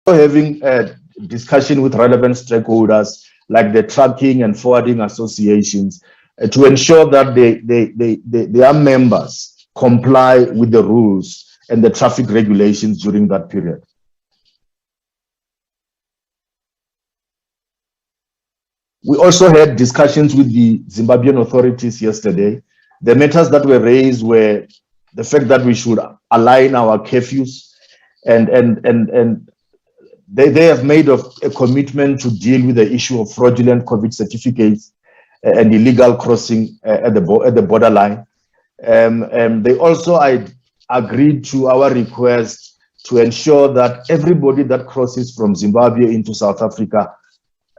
having a discussion with relevant stakeholders like the trucking and forwarding associations to ensure that their members comply with the rules and the traffic regulations during that period. We also had discussions with the Zimbabwean authorities yesterday. The matters that were raised were the fact that we should align our curfews, and they have made a commitment to deal with the issue of fraudulent COVID certificates and illegal crossing at the borderline. They also agreed to our request to ensure that everybody that crosses from Zimbabwe into South Africa,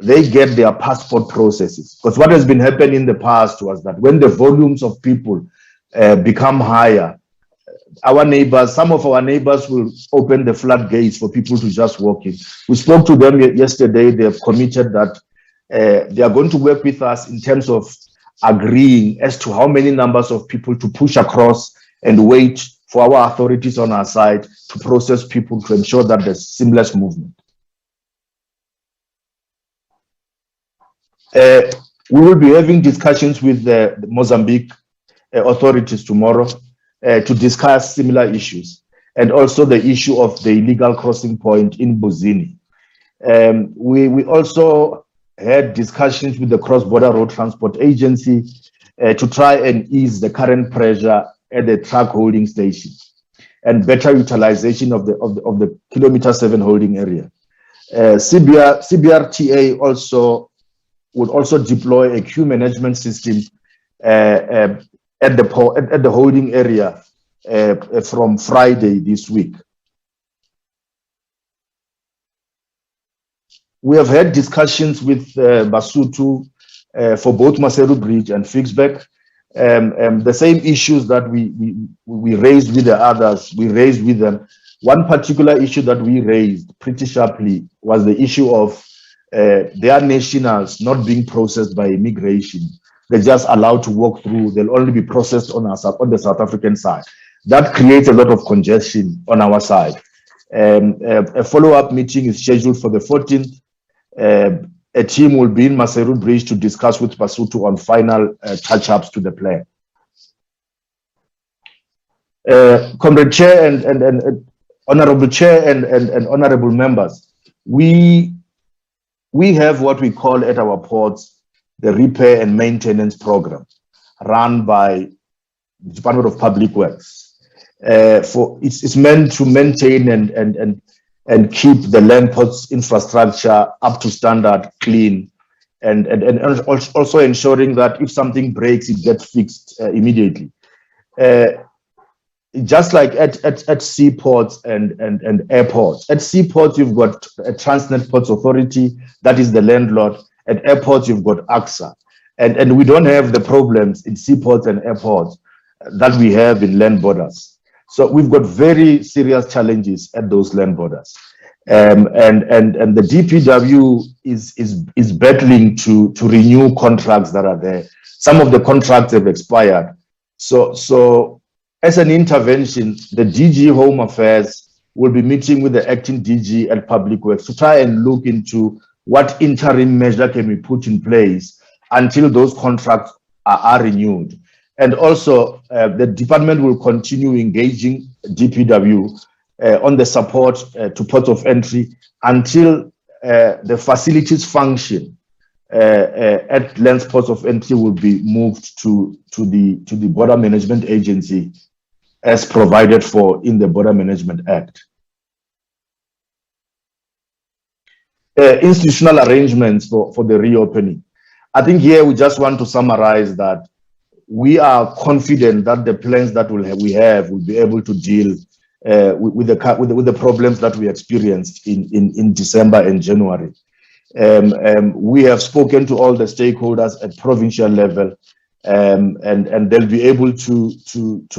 they get their passport processes. Because what has been happening in the past was that when the volumes of people become higher, our neighbors, some of our neighbors will open the floodgates for people to just walk in. We spoke to them yesterday. They have committed that they are going to work with us in terms of agreeing as to how many numbers of people to push across and wait for our authorities on our side to process people to ensure that there's seamless movement. We will be having discussions with the Mozambique authorities tomorrow to discuss similar issues, and also the issue of the illegal crossing point in Buzini. We also had discussions with the Cross-Border Road Transport Agency to try and ease the current pressure at the truck holding station and better utilization of the kilometer 7 holding area. CBRTA would also deploy a queue management system at the holding area from Friday this week. We have had discussions with Basotho for both Maseru Bridge and Fixback. The same issues that we raised with the others, we raised with them. One particular issue that we raised pretty sharply was the issue of their nationals not being processed by immigration. They're just allowed to walk through. They'll only be processed on the South African side. That creates a lot of congestion on our side. A follow-up meeting is scheduled for the 14th. A team will be in Maseru Bridge to discuss with Basotho on final touch-ups to the plan. Comrade Chair and Honorable Chair and Honorable Members, we have what we call at our ports the repair and maintenance program run by the Department of Public Works. It's meant to maintain and keep the land ports infrastructure up to standard, clean, and also ensuring that if something breaks, it gets fixed immediately. Just like at seaports and airports. At seaports, you've got a Transnet Ports Authority, that is the landlord. At airports, you've got AXA. And we don't have the problems in seaports and airports that we have in land borders. So we've got very serious challenges at those land borders. And the DPW is battling to renew contracts that are there. Some of the contracts have expired. So as an intervention, the DG Home Affairs will be meeting with the acting DG at Public Works to try and look into what interim measure can be put in place until those contracts are renewed. And also, the department will continue engaging DPW on the support to ports of entry until the facilities function at Lands Ports of Entry will be moved to the Border Management Agency as provided for in the Border Management Act. Institutional arrangements for the reopening. I think here we just want to summarize that we are confident that the plans that we have will be able to deal with the problems that we experienced in December and January. We have spoken to all the stakeholders at provincial level, and they'll be able to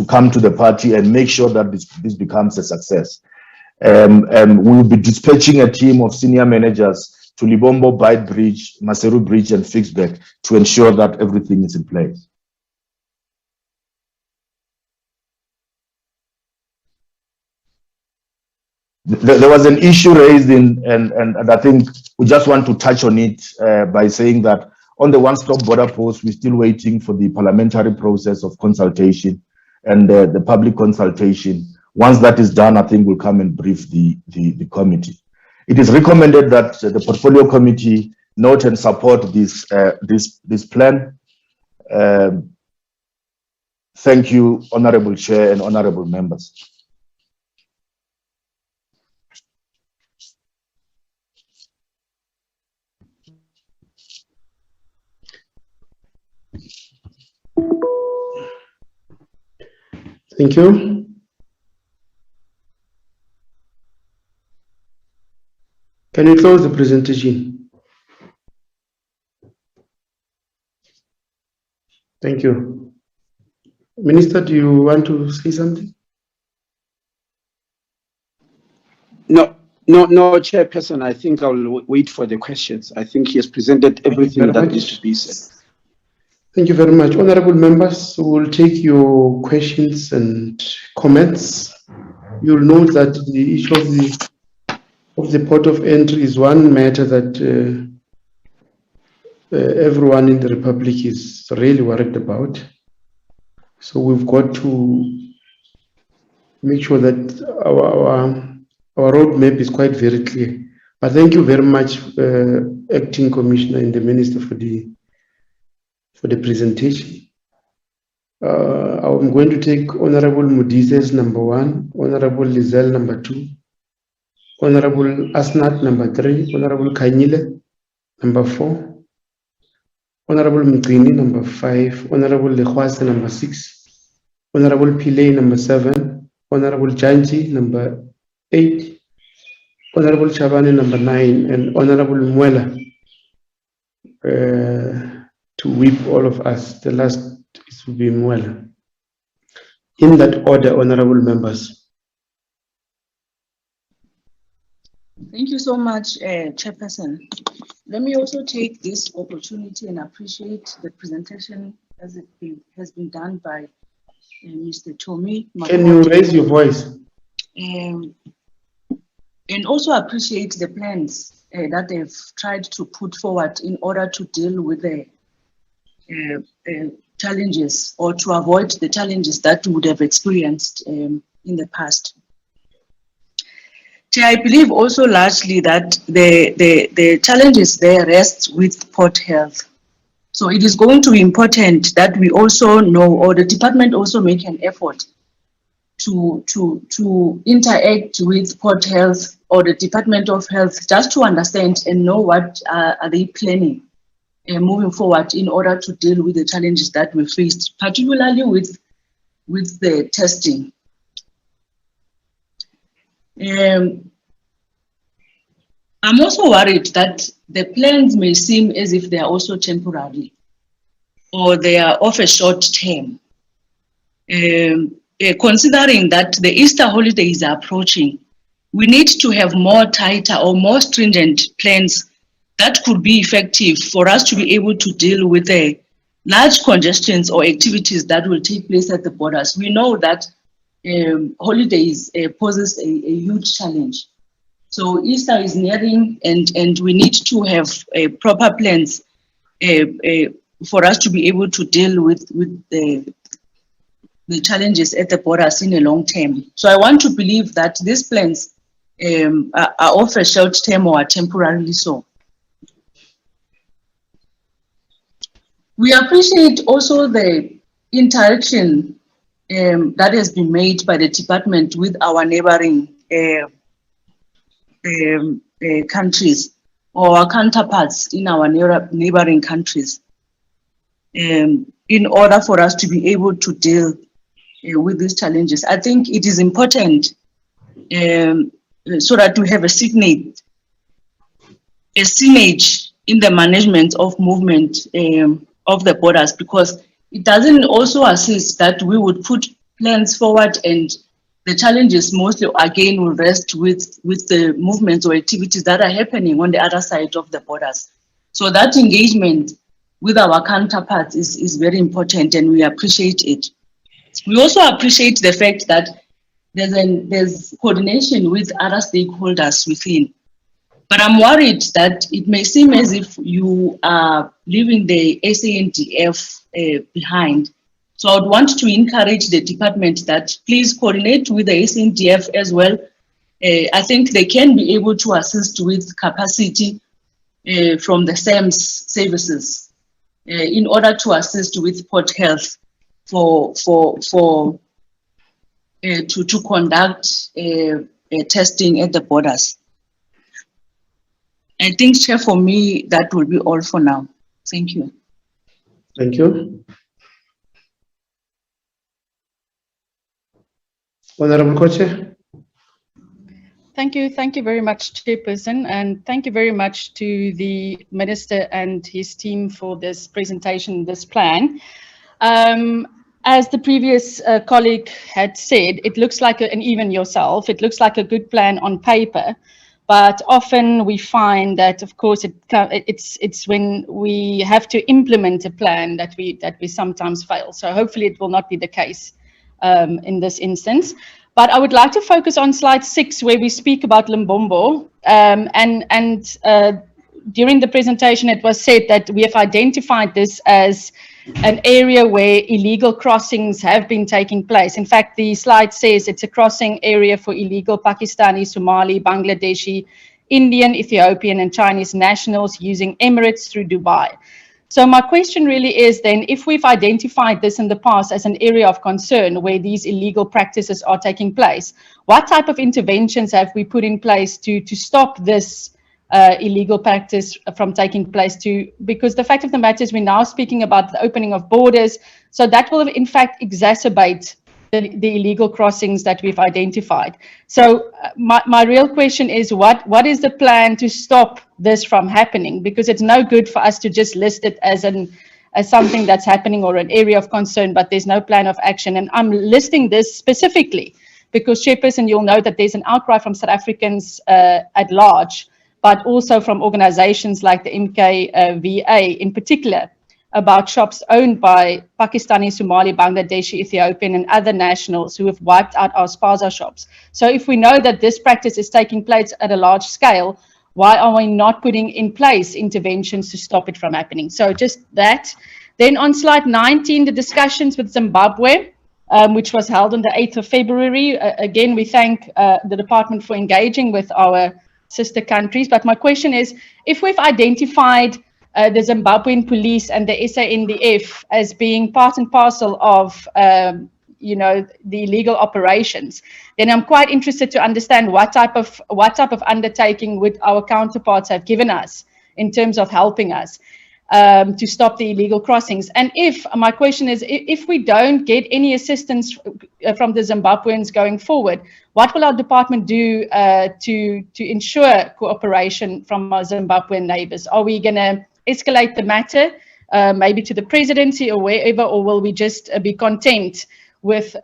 come to the party and make sure that this becomes a success. We'll be dispatching a team of senior managers to Libombo, Bight Bridge, Maseru Bridge, and Fixback to ensure that everything is in place. There was an issue raised and I think we just want to touch on it by saying that on the one-stop border post, we're still waiting for the parliamentary process of consultation and the public consultation. Once that is done, I think we'll come and brief the committee. It is recommended that the portfolio committee note and support this plan. Thank you, Honorable Chair and Honorable Members. Thank you. Can you close the presentation? Thank you. Minister, do you want to say something? No, Chairperson. I think I'll wait for the questions. I think he has presented everything that needs to be said. Thank you very much. Honorable members, we'll take your questions and comments. You'll note that the issue of the port of entry is one matter that everyone in the Republic is really worried about. So we've got to make sure that our roadmap is quite very clear. But thank you very much, Acting Commissioner and the Minister, for the presentation. I'm going to take Honorable Mudises number 1, Honorable Lizelle number 2, Honorable Asnat number 3, Honorable Kanyile number 4, Honorable Mgini number 5, Honorable Lekhwase number 6, Honorable Pillay number 7, Honorable Janji number 8, Honorable Chabane number 9, and Honorable Mwela to whip all of us. The last is will be Mwela. In that order, honorable members. Thank you so much, Chairperson. Let me also take this opportunity and appreciate the presentation as it has been done by Mr. Tommy. Can you raise your voice? And also appreciate the plans that they've tried to put forward in order to deal with the challenges or to avoid the challenges that we would have experienced in the past. I believe also largely that the challenges there rest with port health. So it is going to be important that we also know, or the department also make an effort to interact with port health or the Department of Health, just to understand and know what are they planning moving forward in order to deal with the challenges that we faced, particularly with the testing. I'm also worried that the plans may seem as if they are also temporary or they are of a short term. Considering that the Easter holiday is approaching, we need to have more tighter or more stringent plans that could be effective for us to be able to deal with the large congestions or activities that will take place at the borders. We know that holidays poses a huge challenge. So Easter is nearing, and we need to have proper plans for us to be able to deal with the challenges at the borders in a long term. So I want to believe that these plans are of a short term or are temporarily so. We appreciate also the interaction that has been made by the department with our neighboring countries or our counterparts in our neighboring countries in order for us to be able to deal with these challenges. I think it is important so that we have a synergy in the management of movement of the borders, because it doesn't also assist that we would put plans forward and the challenges mostly again will rest with the movements or activities that are happening on the other side of the borders. So that engagement with our counterparts is very important, and we appreciate it. We also appreciate the fact that there's coordination with other stakeholders within. But I'm worried that it may seem as if you are leaving the SANDF behind. So I would want to encourage the department that please coordinate with the SANDF as well. I think they can be able to assist with capacity from the SAMS services in order to assist with port health to conduct testing at the borders. I think, Chair, for me, that will be all for now. Thank you. Thank you. Honorable Co-Chair. Thank you very much, Chairperson, and thank you very much to the Minister and his team for this presentation, this plan. As the previous colleague had said, it looks like, and even yourself, it looks like a good plan on paper, but often we find that, of course, it's when we have to implement a plan that we sometimes fail. So hopefully it will not be the case in this instance. But I would like to focus on slide 6, where we speak about Limbombo. During the presentation, it was said that we have identified this as an area where illegal crossings have been taking place. In fact, the slide says it's a crossing area for illegal Pakistani, Somali, Bangladeshi, Indian, Ethiopian, and Chinese nationals using Emirates through Dubai. So my question really is then, if we've identified this in the past as an area of concern where these illegal practices are taking place, what type of interventions have we put in place to stop this illegal practice from taking place? Because the fact of the matter is we're now speaking about the opening of borders, so that will in fact exacerbate the illegal crossings that we've identified. So my real question is, what is the plan to stop this from happening? Because it's no good for us to just list it as something that's happening or an area of concern, but there's no plan of action. And I'm listing this specifically because, Chairperson, you'll know that there's an outcry from South Africans at large, but also from organizations like the MKVA in particular, about shops owned by Pakistani, Somali, Bangladeshi, Ethiopian, and other nationals who have wiped out our spaza shops. So if we know that this practice is taking place at a large scale, why are we not putting in place interventions to stop it from happening? So just that. Then on slide 19, the discussions with Zimbabwe, which was held on the 8th of February. Again, we thank the department for engaging with our sister countries. But my question is, if we've identified the Zimbabwean police and the SANDF as being part and parcel of, the illegal operations, then I'm quite interested to understand what type of undertaking would our counterparts have given us in terms of helping us to stop the illegal crossings. And my question is, if we don't get any assistance from the Zimbabweans going forward, what will our department do to ensure cooperation from our Zimbabwean neighbors? Are we going to escalate the matter maybe to the presidency or wherever, or will we just be content with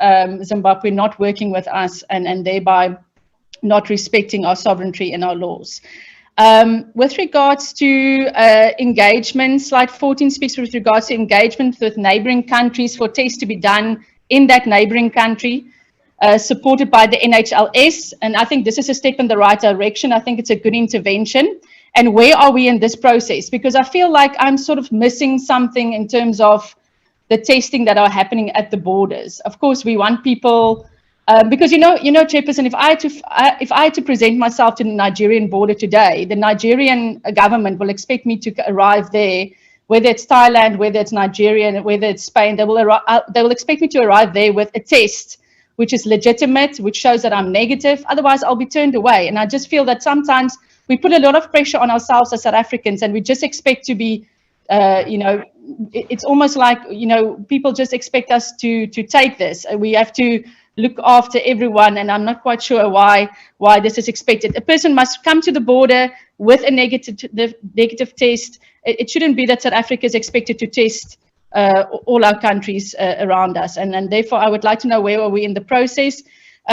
Zimbabwe not working with us and thereby not respecting our sovereignty and our laws? With regards to engagement, slide 14 speaks with regards to engagement with neighboring countries for tests to be done in that neighboring country, supported by the NHLS. And I think this is a step in the right direction. I think it's a good intervention. And where are we in this process? Because I feel like I'm sort of missing something in terms of the testing that are happening at the borders. Of course, we want people, because Chairperson, if I had to present myself to the Nigerian border today, the Nigerian government will expect me to arrive there, whether it's Thailand, whether it's Nigeria, whether it's Spain, they will expect me to arrive there with a test which is legitimate, which shows that I'm negative. Otherwise, I'll be turned away. And I just feel that sometimes we put a lot of pressure on ourselves as South Africans, and we just expect to be, it's almost like, people just expect us to take this. We have to look after everyone, and I'm not quite sure why this is expected. A person must come to the border with a negative test. It shouldn't be that South Africa is expected to test all our countries around us, and therefore I would like to know where are we in the process.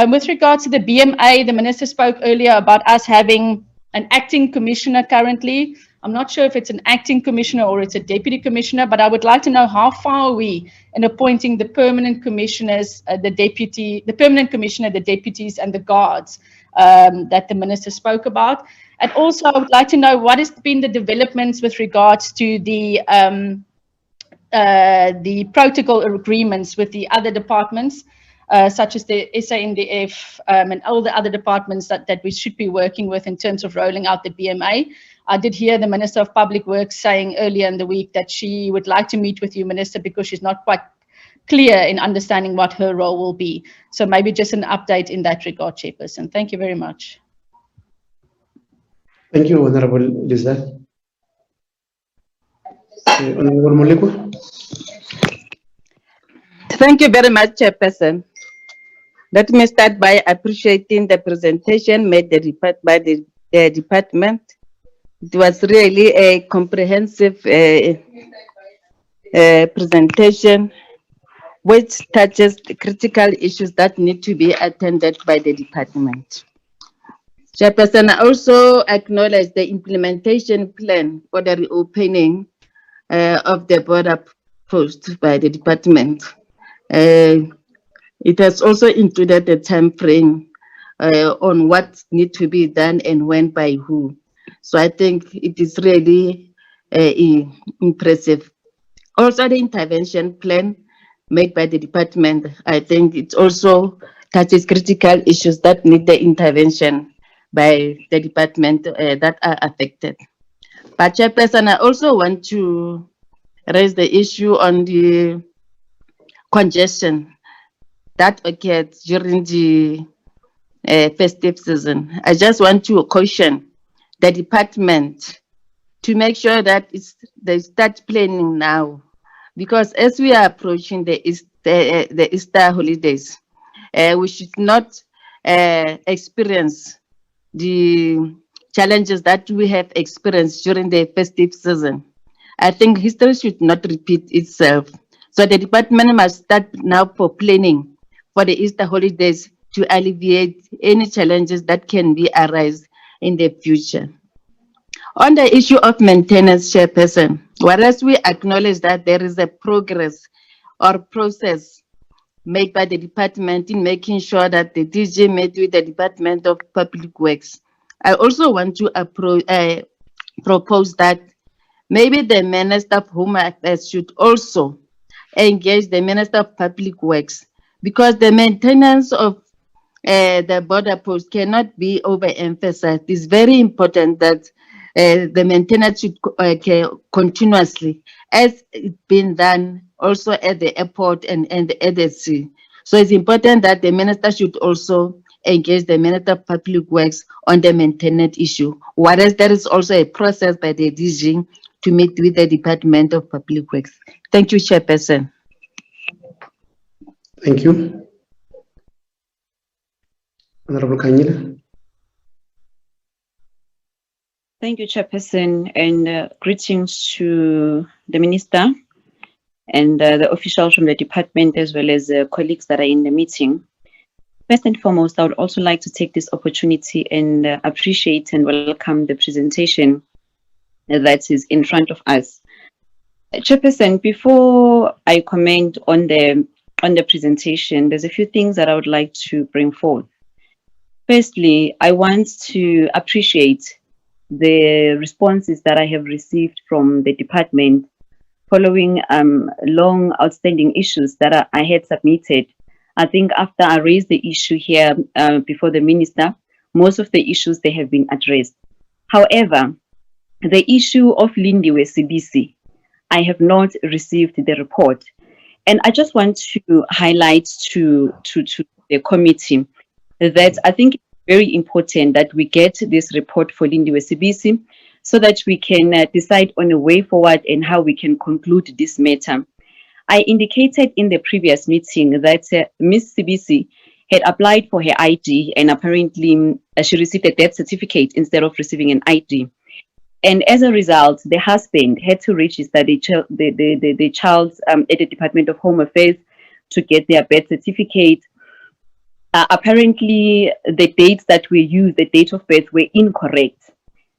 With regards to the BMA, the Minister spoke earlier about us having an acting commissioner currently. I'm not sure if it's an acting commissioner or it's a deputy commissioner, but I would like to know how far are we in appointing the permanent commissioners, the permanent commissioner, the deputies, and the guards that the minister spoke about. And also, I would like to know what has been the developments with regards to the protocol agreements with the other departments, such as the SANDF and all the other departments that we should be working with in terms of rolling out the BMA. I did hear the Minister of Public Works saying earlier in the week that she would like to meet with you, Minister, because she's not quite clear in understanding what her role will be. So maybe just an update in that regard, Chairperson. Thank you very much. Thank you, Honorable Lizette. Honorable Moleko. Thank you very much, Chairperson. Let me start by appreciating the presentation made by the department. It was really a comprehensive presentation which touches the critical issues that need to be attended by the department. Chairperson, I also acknowledge the implementation plan for the reopening of the border post by the department. It has also included a time frame on what needs to be done and when by who. So I think it is really impressive. Also, the intervention plan made by the department, I think it also touches critical issues that need the intervention by the department that are affected. But Chairperson, I also want to raise the issue on the congestion that occurred during the festive season. I just want to caution the department to make sure that they start planning now, because as we are approaching the Easter holidays, we should not experience the challenges that we have experienced during the festive season. I think history should not repeat itself. So the department must start now for planning for the Easter holidays to alleviate any challenges that can be arise in the future. On the issue of maintenance, Chairperson, whereas we acknowledge that there is a progress or process made by the department in making sure that the DG met with the Department of Public Works, I also want to propose that maybe the Minister of Home Affairs should also engage the Minister of Public Works, because the maintenance of the border post cannot be overemphasized. It's very important that the maintenance should continuously, as it's been done also at the airport and at the sea. So it's important that the minister should also engage the Minister of Public Works on the maintenance issue, whereas there is also a process by the DG to meet with the Department of Public Works. Thank you, Chairperson. Thank you. Honorable Kanyile. Thank you, Chairperson, and greetings to the Minister and the officials from the department, as well as colleagues that are in the meeting. First and foremost, I would also like to take this opportunity and appreciate and welcome the presentation that is in front of us. Chairperson, before I comment on the presentation, there's a few things that I would like to bring forth. Firstly, I want to appreciate the responses that I have received from the department following long outstanding issues that I had submitted. I think after I raised the issue here before the minister, most of the issues, they have been addressed. However, the issue of Lindiwe CBC, I have not received the report. And I just want to highlight to the committee that I think it's very important that we get this report for Lindiwe CBC so that we can decide on a way forward and how we can conclude this matter. I indicated in the previous meeting that Ms. CBC had applied for her ID, and apparently she received a death certificate instead of receiving an ID. And as a result, the husband had to register the child at the Department of Home Affairs to get their birth certificate. Apparently, the dates that we used, the date of birth, were incorrect.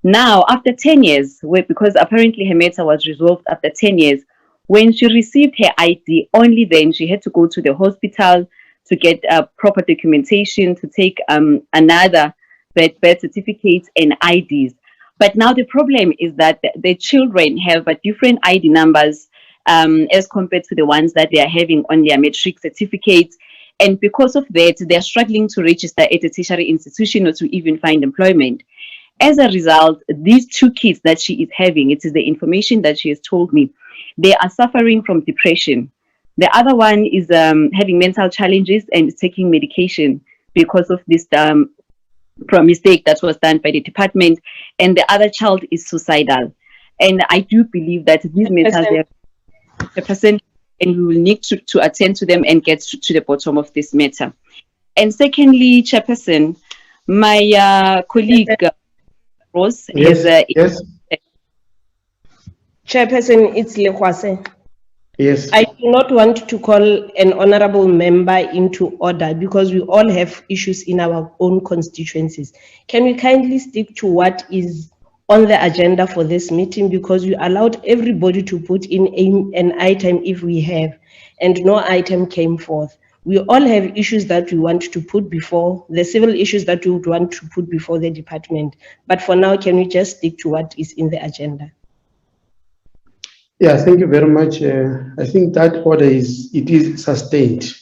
Now, after 10 years, because apparently her matter was resolved after 10 years, when she received her ID, only then she had to go to the hospital to get proper documentation, to take another birth certificates and IDs. But now the problem is that the children have different ID numbers as compared to the ones that they are having on their matric certificates. And because of that, they're struggling to register at a tertiary institution or to even find employment. As a result, these two kids that she is having, it is the information that she has told me, they are suffering from depression. The other one is having mental challenges and is taking medication because of this mistake that was done by the department. And the other child is suicidal. And I do believe that these matters, the person, and we will need to attend to them and get to the bottom of this matter. And secondly, Chairperson, my colleague, Rose, Yes. Chairperson, it's Lekwase. Yes. I do not want to call an honorable member into order because we all have issues in our own constituencies. Can we kindly stick to what is on the agenda for this meeting, because we allowed everybody to put in an item if we have, and no item came forth. We all have issues that we want to put before, the civil issues that we would want to put before the department. But for now, can we just stick to what is in the agenda? Yeah, thank you very much. I think that order is sustained.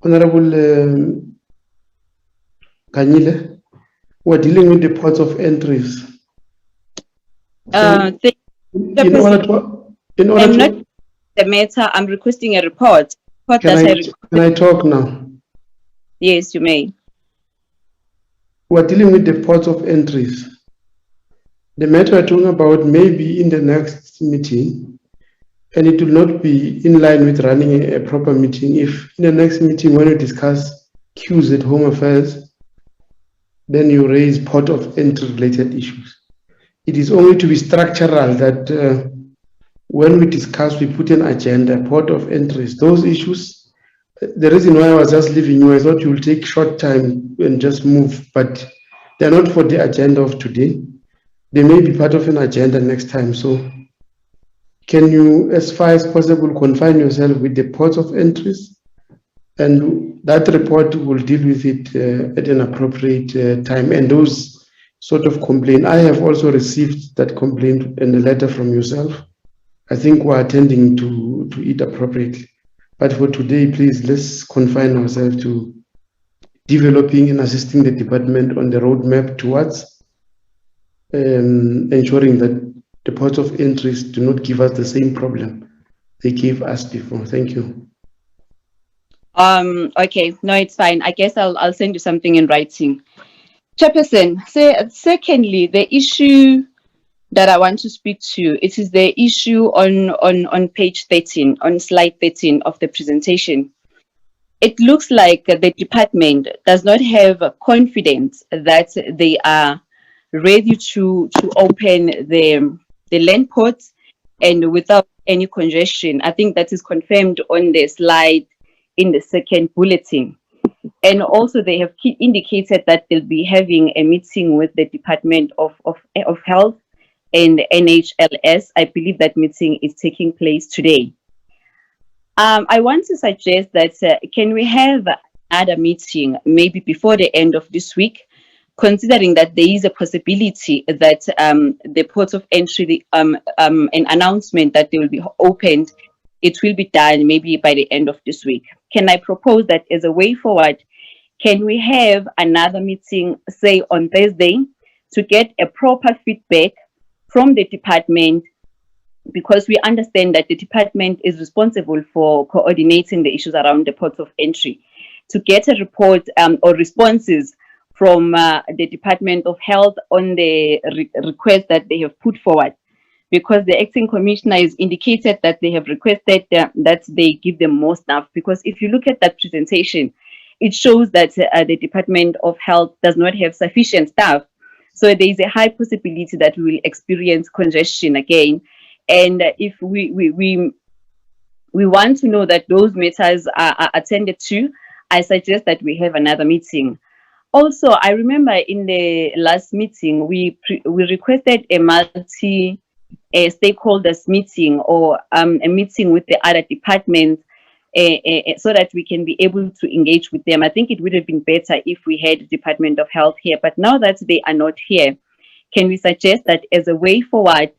Honorable Kanyile, we're dealing with the ports of entries. I'm not the matter. I'm requesting a report. Can I talk now? Yes, you may. We're dealing with the ports of entries. The matter we're talking about may be in the next meeting, and it will not be in line with running a proper meeting if in the next meeting, when we discuss queues at Home Affairs, then you raise port of entry related issues. It is only to be structural that when we discuss, we put an agenda, port of entries, those issues. The reason why I was just leaving you, I thought you will take short time and just move, but they're not for the agenda of today. They may be part of an agenda next time. So can you, as far as possible, confine yourself with the ports of entries, and that report will deal with it at an appropriate time. And those sort of complaint, I have also received that complaint and a letter from yourself. I think we're attending to it appropriately. But for today, please, let's confine ourselves to developing and assisting the department on the roadmap towards ensuring that the ports of entries do not give us the same problem they gave us before. Thank you. Okay, no, it's fine. I guess I'll send you something in writing. Chairperson, secondly, the issue that I want to speak to, it is the issue on page 13, on slide 13 of the presentation. It looks like the department does not have confidence that they are ready to open the land ports and without any congestion. I think that is confirmed on the slide in the second bulletin. And also they have indicated that they'll be having a meeting with the Department of Health and NHLS. I believe that meeting is taking place today. I want to suggest that can we have another meeting maybe before the end of this week, considering that there is a possibility that the ports of entry, an announcement that they will be opened, it will be done maybe by the end of this week. Can I propose that as a way forward, can we have another meeting, say on Thursday, to get a proper feedback from the department, because we understand that the department is responsible for coordinating the issues around the ports of entry, to get a report or responses from the Department of Health on the request that they have put forward, because the acting commissioner has indicated that they have requested that they give them more staff. Because if you look at that presentation, it shows that the Department of Health does not have sufficient staff. So there is a high possibility that we will experience congestion again. And if we want to know that those matters are attended to, I suggest that we have another meeting. Also, I remember in the last meeting, we requested a stakeholders meeting, or a meeting with the other departments, so that we can be able to engage with them. I think it would have been better if we had the Department of Health here, but now that they are not here, can we suggest that as a way forward,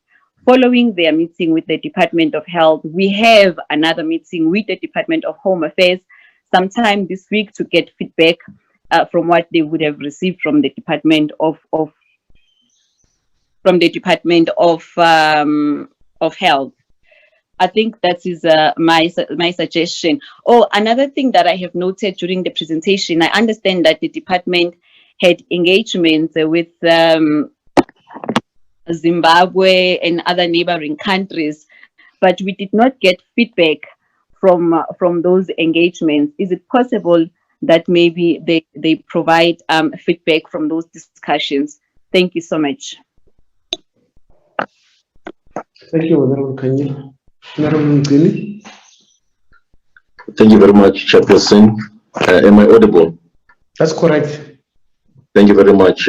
following their meeting with the Department of Health, we have another meeting with the Department of Home Affairs sometime this week to get feedback from what they would have received from the Department of Health. I think that is my suggestion. Oh, another thing that I have noted during the presentation, I understand that the department had engagements with Zimbabwe and other neighboring countries, but we did not get feedback from those engagements. Is it possible that maybe they provide feedback from those discussions? Thank you so much. Thank you, Honorable Kanye. Honorable Mgili. Thank you very much, Chairperson. Am I audible? That's correct. Thank you very much,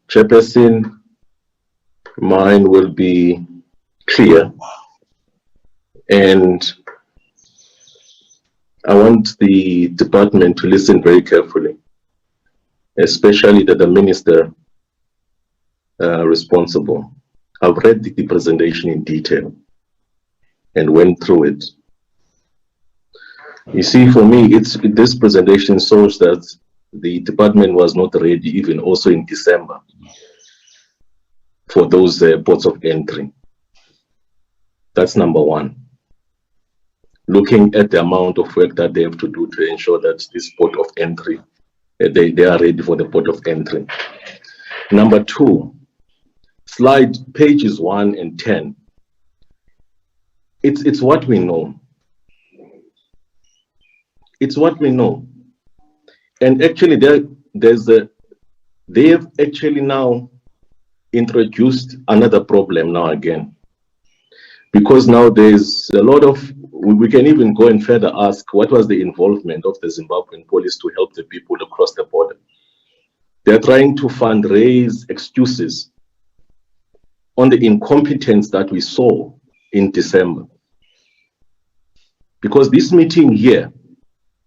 Chairperson. Mine will be clear, and I want the department to listen very carefully, especially the minister responsible. I've read the presentation in detail and went through it. You see, for me, this presentation shows that the department was not ready even also in December for those ports of entry. That's number one. Looking at the amount of work that they have to do to ensure that this port of entry, they are ready for the port of entry. Number two, slide pages 1 and 10. It's what we know. It's what we know. And actually they have actually now introduced another problem now again. Because now there's a lot of, we can even go and further ask, what was the involvement of the Zimbabwean police to help the people across the border? They're trying to fundraise excuses on the incompetence that we saw in December. Because this meeting here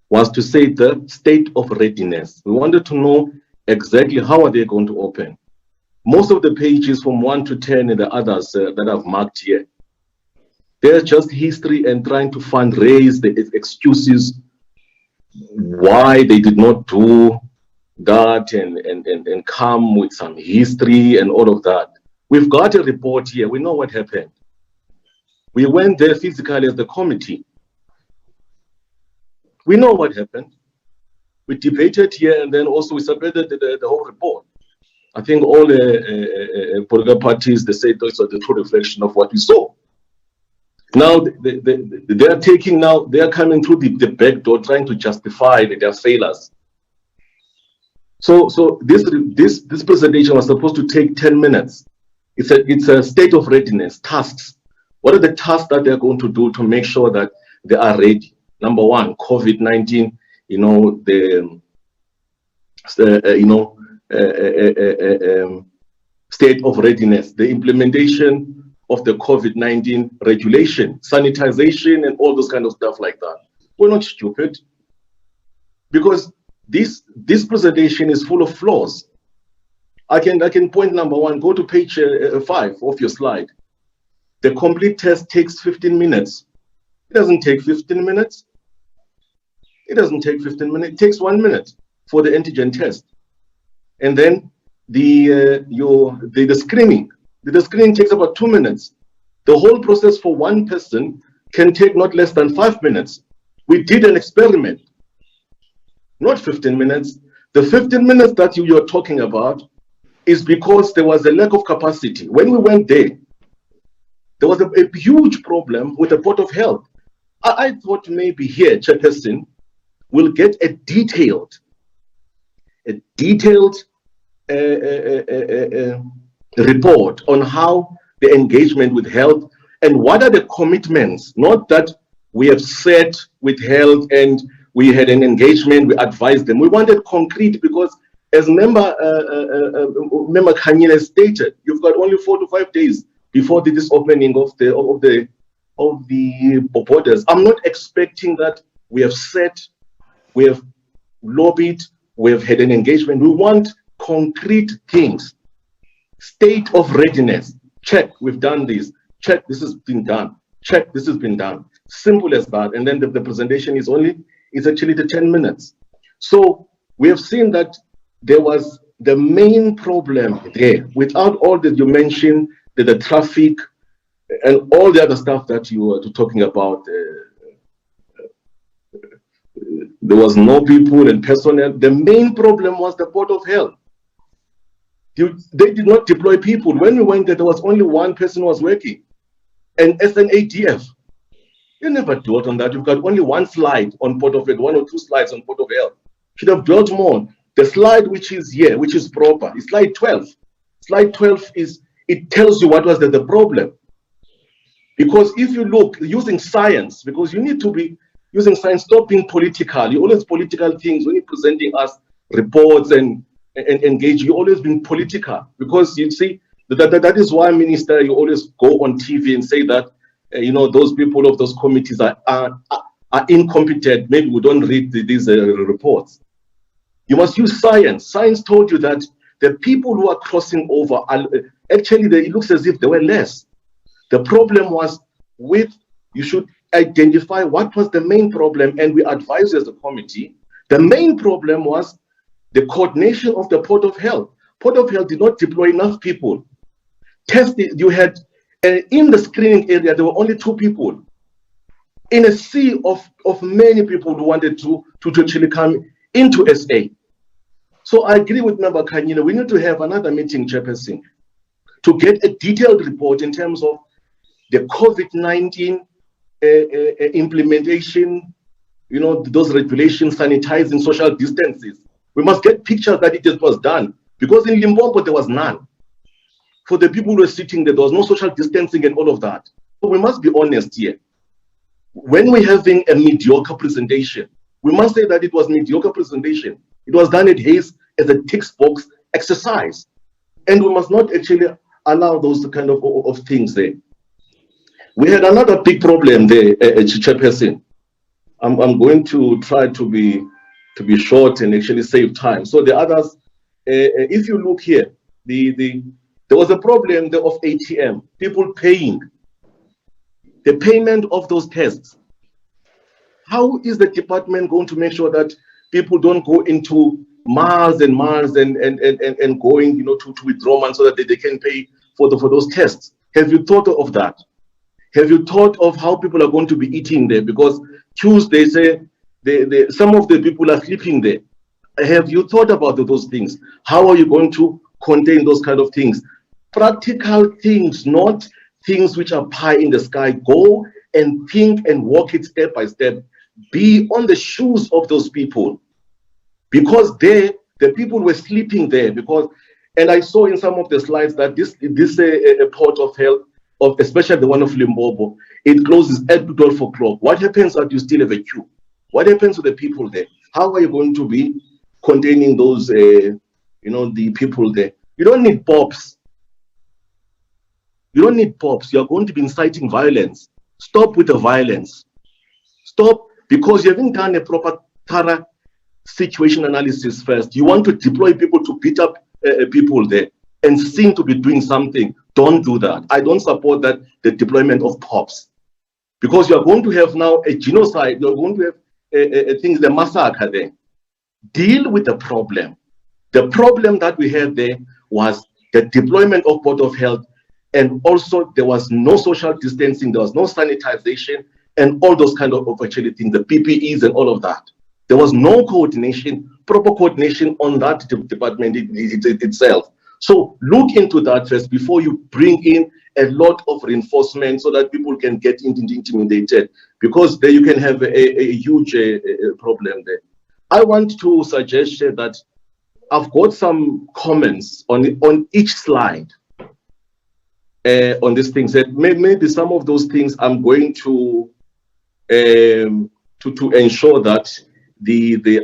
was to say the state of readiness. We wanted to know exactly how are they going to open. Most of the pages from 1 to 10 and the others that I've marked here, they're just history and trying to fundraise the excuses why they did not do that and come with some history and all of that. We've got a report here. We know what happened. We went there physically as the committee. We know what happened. We debated here and then also we submitted the whole report. I think all the political parties, they say those are the true reflection of what we saw. Now they are taking now, they are coming through the back door trying to justify their failures. So this presentation was supposed to take 10 minutes. It's a state of readiness, tasks. What are the tasks that they're going to do to make sure that they are ready? Number one, COVID-19, state of readiness, the implementation of the COVID-19 regulation, sanitization, and all those kind of stuff like that. We're not stupid, because this presentation is full of flaws. I can point number one, go to page 5 of your slide. The complete test takes 15 minutes. It doesn't take 15 minutes. It doesn't take 15 minutes. It takes 1 minute for the antigen test. And then the screening. The screening takes about 2 minutes. The whole process for one person can take not less than 5 minutes. We did an experiment. Not 15 minutes. The 15 minutes that you're talking about is because there was a lack of capacity. When we went there was a huge problem with the Port of Health. I thought maybe here, Chairperson, we'll get a detailed report on how the engagement with health and what are the commitments, not that we have set with health and We had an engagement, we advised them. We wanted concrete because as member Kanyile stated, you've got only 4 to 5 days before this opening of the borders. I'm not expecting that. We have set, we have lobbied, we have had an engagement. We want concrete things. State of readiness. Check, we've done this. Check, this has been done. Check, this has been done. Simple as that. And then the presentation is actually the 10 minutes. So we have seen that there was the main problem there. Without all that you mentioned, the traffic and all the other stuff that you were talking about, there was no people and personnel. The main problem was the Port of Health. They did not deploy people. When we went there was only one person who was working, and SNADF. You never dwelt on that. You've got only one slide on Port of Health, 1 or 2 slides on Port of Health. Should have dwelt more. The slide which is here, which is proper, is slide 12. Slide 12 it tells you what was the problem. Because if you look using science, because you need to be using science, stop being political. You always political things when you're presenting us reports and engage. You always being political because you see that is why, Minister, you always go on TV and say that those people of those committees are incompetent. Maybe we don't read these reports. You must use science. Science told you that the people who are crossing over actually it looks as if there were less. The problem was you should identify what was the main problem, and we advised as a committee. The main problem was the coordination of the Port of Health. Port of Health did not deploy enough people. You had in the screening area, there were only 2 people. In a sea of many people who wanted to actually come into SA. So I agree with Member Kanyile. We need to have another meeting, Chairperson, to get a detailed report in terms of the COVID-19 implementation, those regulations, sanitizing, social distances. We must get pictures that it was done, because in Limpopo there was none. For the people who were sitting there, there was no social distancing and all of that. So we must be honest here. When we're having a mediocre presentation, we must say that it was mediocre presentation. It was done at haste as a tick box exercise. And we must not actually allow those kind of things there. We had another big problem there, Chairperson. I'm going to try to be short and actually save time. So the others, if you look here, there was a problem there of ATM, people paying, the payment of those tests. How is the department going to make sure that people don't go into miles and miles and going, to withdraw money so that they can pay for those tests? Have you thought of that? Have you thought of how people are going to be eating there? Because Tuesday, say, some of the people are sleeping there. Have you thought about those things? How are you going to contain those kind of things? Practical things, not things which are pie in the sky. Go and think and walk it step by step. Be on the shoes of those people. Because the people were sleeping there. And I saw in some of the slides that this Port of Health, especially the one of Limpopo, it closes at 12 o'clock. What happens if you still have a queue? What happens to the people there? How are you going to be containing those, the people there? You don't need pops. You don't need pops. You're going to be inciting violence. Stop with the violence. Stop, because you haven't done a proper thorough situation analysis first. You want to deploy people to beat up people there and seem to be doing something. Don't do that. I don't support that, the deployment of pops. Because you're going to have now a genocide. You're going to have the massacre there. Deal with the problem. The problem that we had there was the deployment of Port of Health, and also there was no social distancing, there was no sanitization, and all those kind of actually things, the PPEs and all of that. There was no coordination, proper coordination on that department itself. So look into that first before you bring in a lot of reinforcement so that people can get intimidated, because there you can have a huge problem there. I want to suggest that I've got some comments on each slide on these things. That maybe some of those things I'm going to ensure that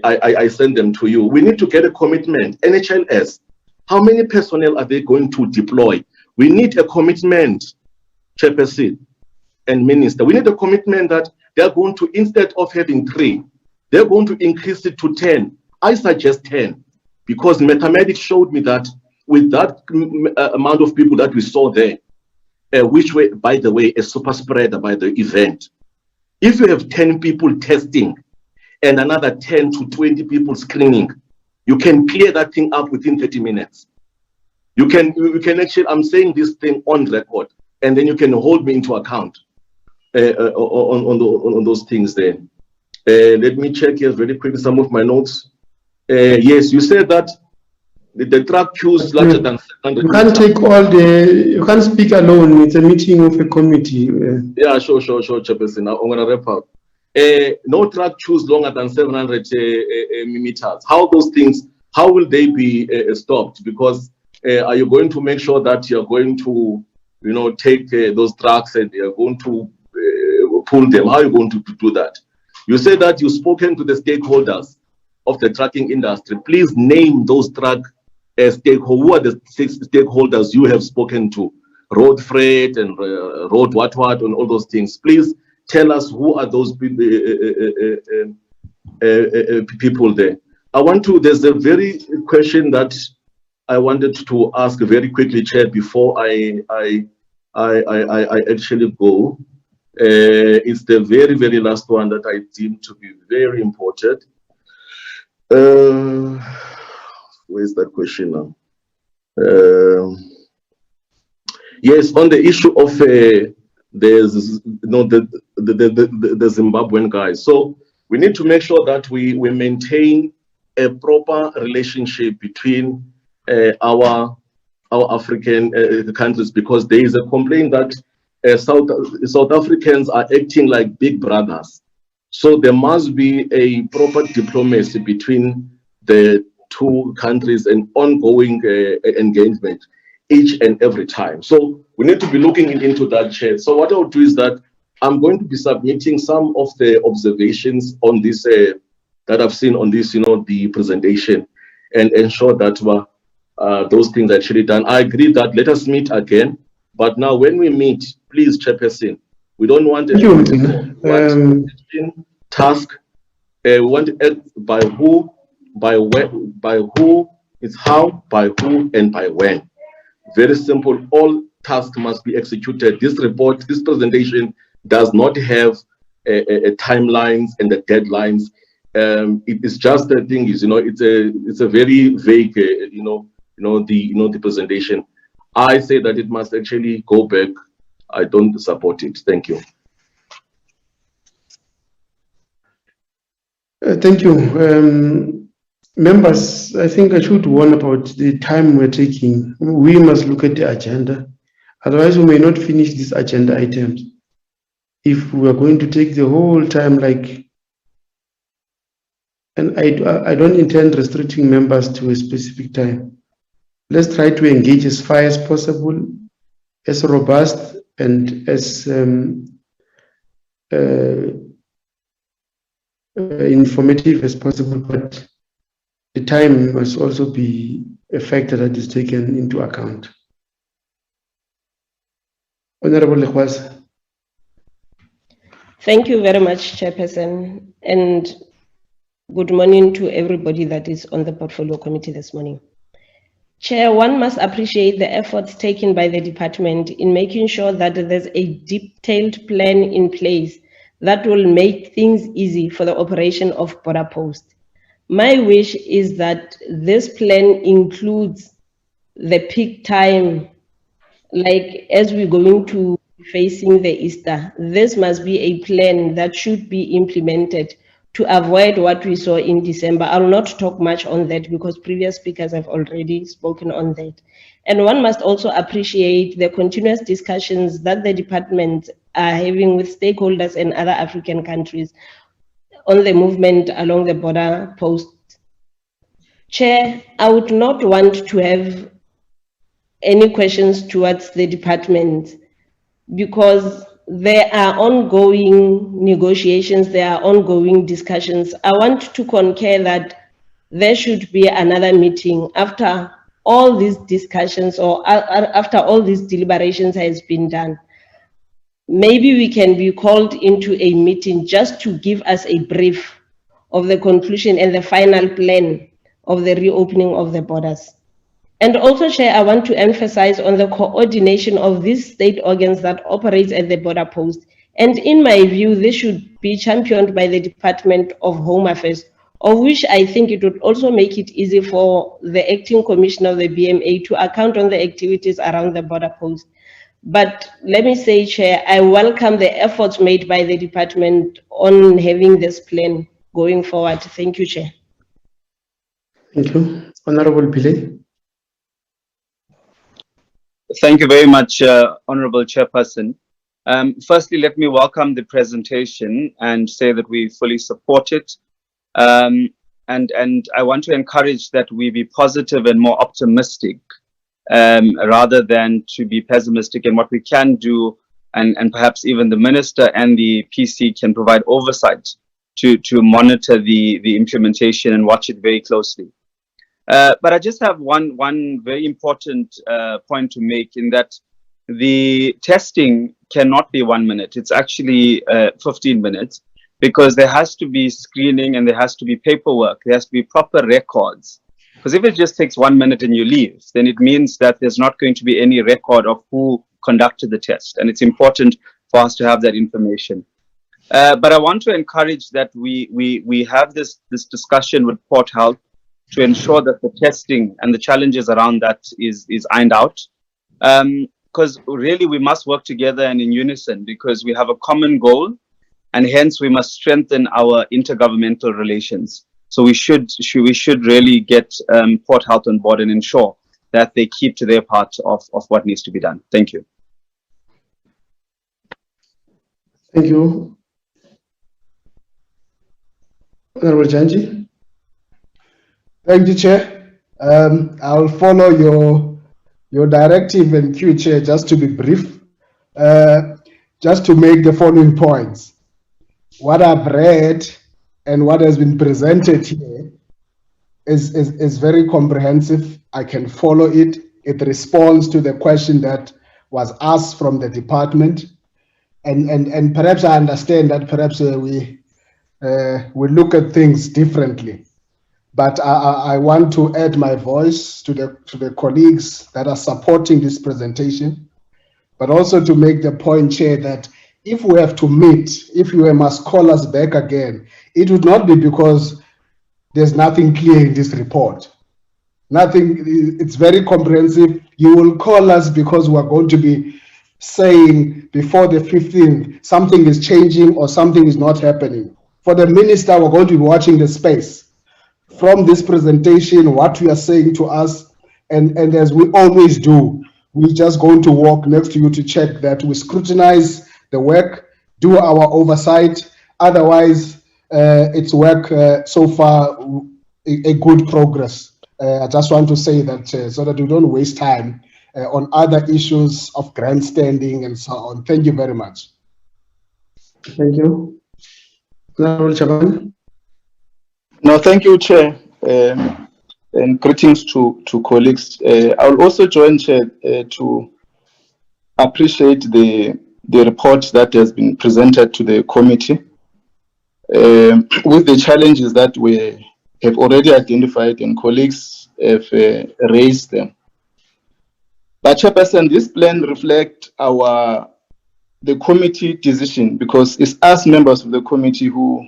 I send them to you. We need to get a commitment. NHLS, how many personnel are they going to deploy? We need a commitment, Chairperson and Minister. We need a commitment that they're going to, instead of having 3, they're going to increase it to 10. I suggest 10, because mathematics showed me that with that amount of people that we saw there, which were, by the way, a super spreader by the event, if you have 10 people testing and another 10 to 20 people screening, you can clear that thing up within 30 minutes. You can actually, I'm saying this thing on record, and then you can hold me into account on those things there. Let me check here very quickly some of my notes. Yes, you said that the truck queues larger than 700. You can't take all you can't speak alone. It's a meeting of a committee. Yeah, sure, Chairperson. I'm going to wrap up. No truck queues longer than 700 meters. How those things, how will they be stopped? Because are you going to make sure that you're going to, take those trucks and you're going to pull them? How are you going to do that? You said that you've spoken to the stakeholders of the trucking industry. Please name those truck stakeholders. Who are the stakeholders you have spoken to? Road freight and road what and all those things. Please tell us who are those people there. There's a very question that I wanted to ask very quickly, Chair, before I actually go. It's the very, very last one that I deem to be very important. Where's that question now? Yes, on the issue of the Zimbabwean guys. So we need to make sure that we maintain a proper relationship between our African countries, because there is a complaint that South Africans are acting like big brothers. So there must be a proper diplomacy between the two countries and ongoing engagement each and every time. So we need to be looking into that, Chair. So what I'll do is that I'm going to be submitting some of the observations on this that I've seen on this, the presentation, and ensure that those things are actually done. I agree that let us meet again, but now when we meet, please, Chairperson, we don't want a task. We want to act by who, by when, by who, it's how, by who, and by when. Very simple. All tasks must be executed. This report, this presentation does not have timelines and the deadlines. It is just the thing is, it's a very vague, the presentation. I say that it must actually go back. I don't support it. Thank you. Thank you. Members, I think I should warn about the time we're taking. We must look at the agenda. Otherwise, we may not finish these agenda items. If we are going to take the whole time, and I don't intend restricting members to a specific time. Let's try to engage as far as possible, as robust and as informative as possible, but the time must also be a factor that is taken into account. Honorable Lekhwaza. Thank you very much, Chairperson, and good morning to everybody that is on the Portfolio Committee this morning. Chair, one must appreciate the efforts taken by the department in making sure that there's a detailed plan in place that will make things easy for the operation of border post. My wish is that this plan includes the peak time, like as we're going to facing the Easter. This must be a plan that should be implemented to avoid what we saw in December. I will not talk much on that because previous speakers have already spoken on that. And one must also appreciate the continuous discussions that the department are having with stakeholders and other African countries on the movement along the border post. Chair, I would not want to have any questions towards the department because there are ongoing negotiations, there are ongoing discussions. I want to concur that there should be another meeting after all these discussions or after all these deliberations has been done. Maybe we can be called into a meeting just to give us a brief of the conclusion and the final plan of the reopening of the borders. And also, Chair, I want to emphasize on the coordination of these state organs that operate at the border post. And in my view, this should be championed by the Department of Home Affairs, of which I think it would also make it easy for the acting commissioner of the BMA to account on the activities around the border post. But let me say, Chair, I welcome the efforts made by the department on having this plan going forward. Thank you, Chair. Thank you. Honorable Pillay. Thank you very much, Honorable Chairperson. Firstly, let me welcome the presentation and say that we fully support it. And I want to encourage that we be positive and more optimistic rather than to be pessimistic in what we can do, and perhaps even the Minister and the PC can provide oversight to monitor the implementation and watch it very closely. But I just have one very important point to make, in that the testing cannot be 1 minute. It's actually 15 minutes, because there has to be screening and there has to be paperwork. There has to be proper records. Because if it just takes 1 minute and you leave, then it means that there's not going to be any record of who conducted the test. And it's important for us to have that information. But I want to encourage that we have this discussion with Port Health to ensure that the testing and the challenges around that is ironed out. Because really we must work together and in unison, because we have a common goal, and hence we must strengthen our intergovernmental relations. So we should really get Port Health on board and ensure that they keep to their part of what needs to be done. Thank you. Thank you. Honorable Janji. Thank you, Chair. I'll follow your directive and cue, Chair, just to be brief, just to make the following points. What I've read and what has been presented here is very comprehensive. I can follow it. It responds to the question that was asked from the department. And perhaps I understand that perhaps we look at things differently. But I want to add my voice to the colleagues that are supporting this presentation, but also to make the point, Chair, that if we have to meet, if you must call us back again, it would not be because there's nothing clear in this report. Nothing, it's very comprehensive. You will call us because we're going to be saying before the 15th, something is changing or something is not happening. For the minister, we're going to be watching the space from this presentation, what you are saying to us, and as we always do, we're just going to walk next to you to check that we scrutinize the work, do our oversight. Otherwise, it's work so far, a good progress. I just want to say that so that we don't waste time on other issues of grandstanding and so on. Thank you very much. Thank you. Honorable Chaban. No, thank you, Chair, and greetings to colleagues. I will also join, Chair, to appreciate the report that has been presented to the committee with the challenges that we have already identified and colleagues have raised them. But, Chairperson, this plan reflects the committee decision, because it's us members of the committee who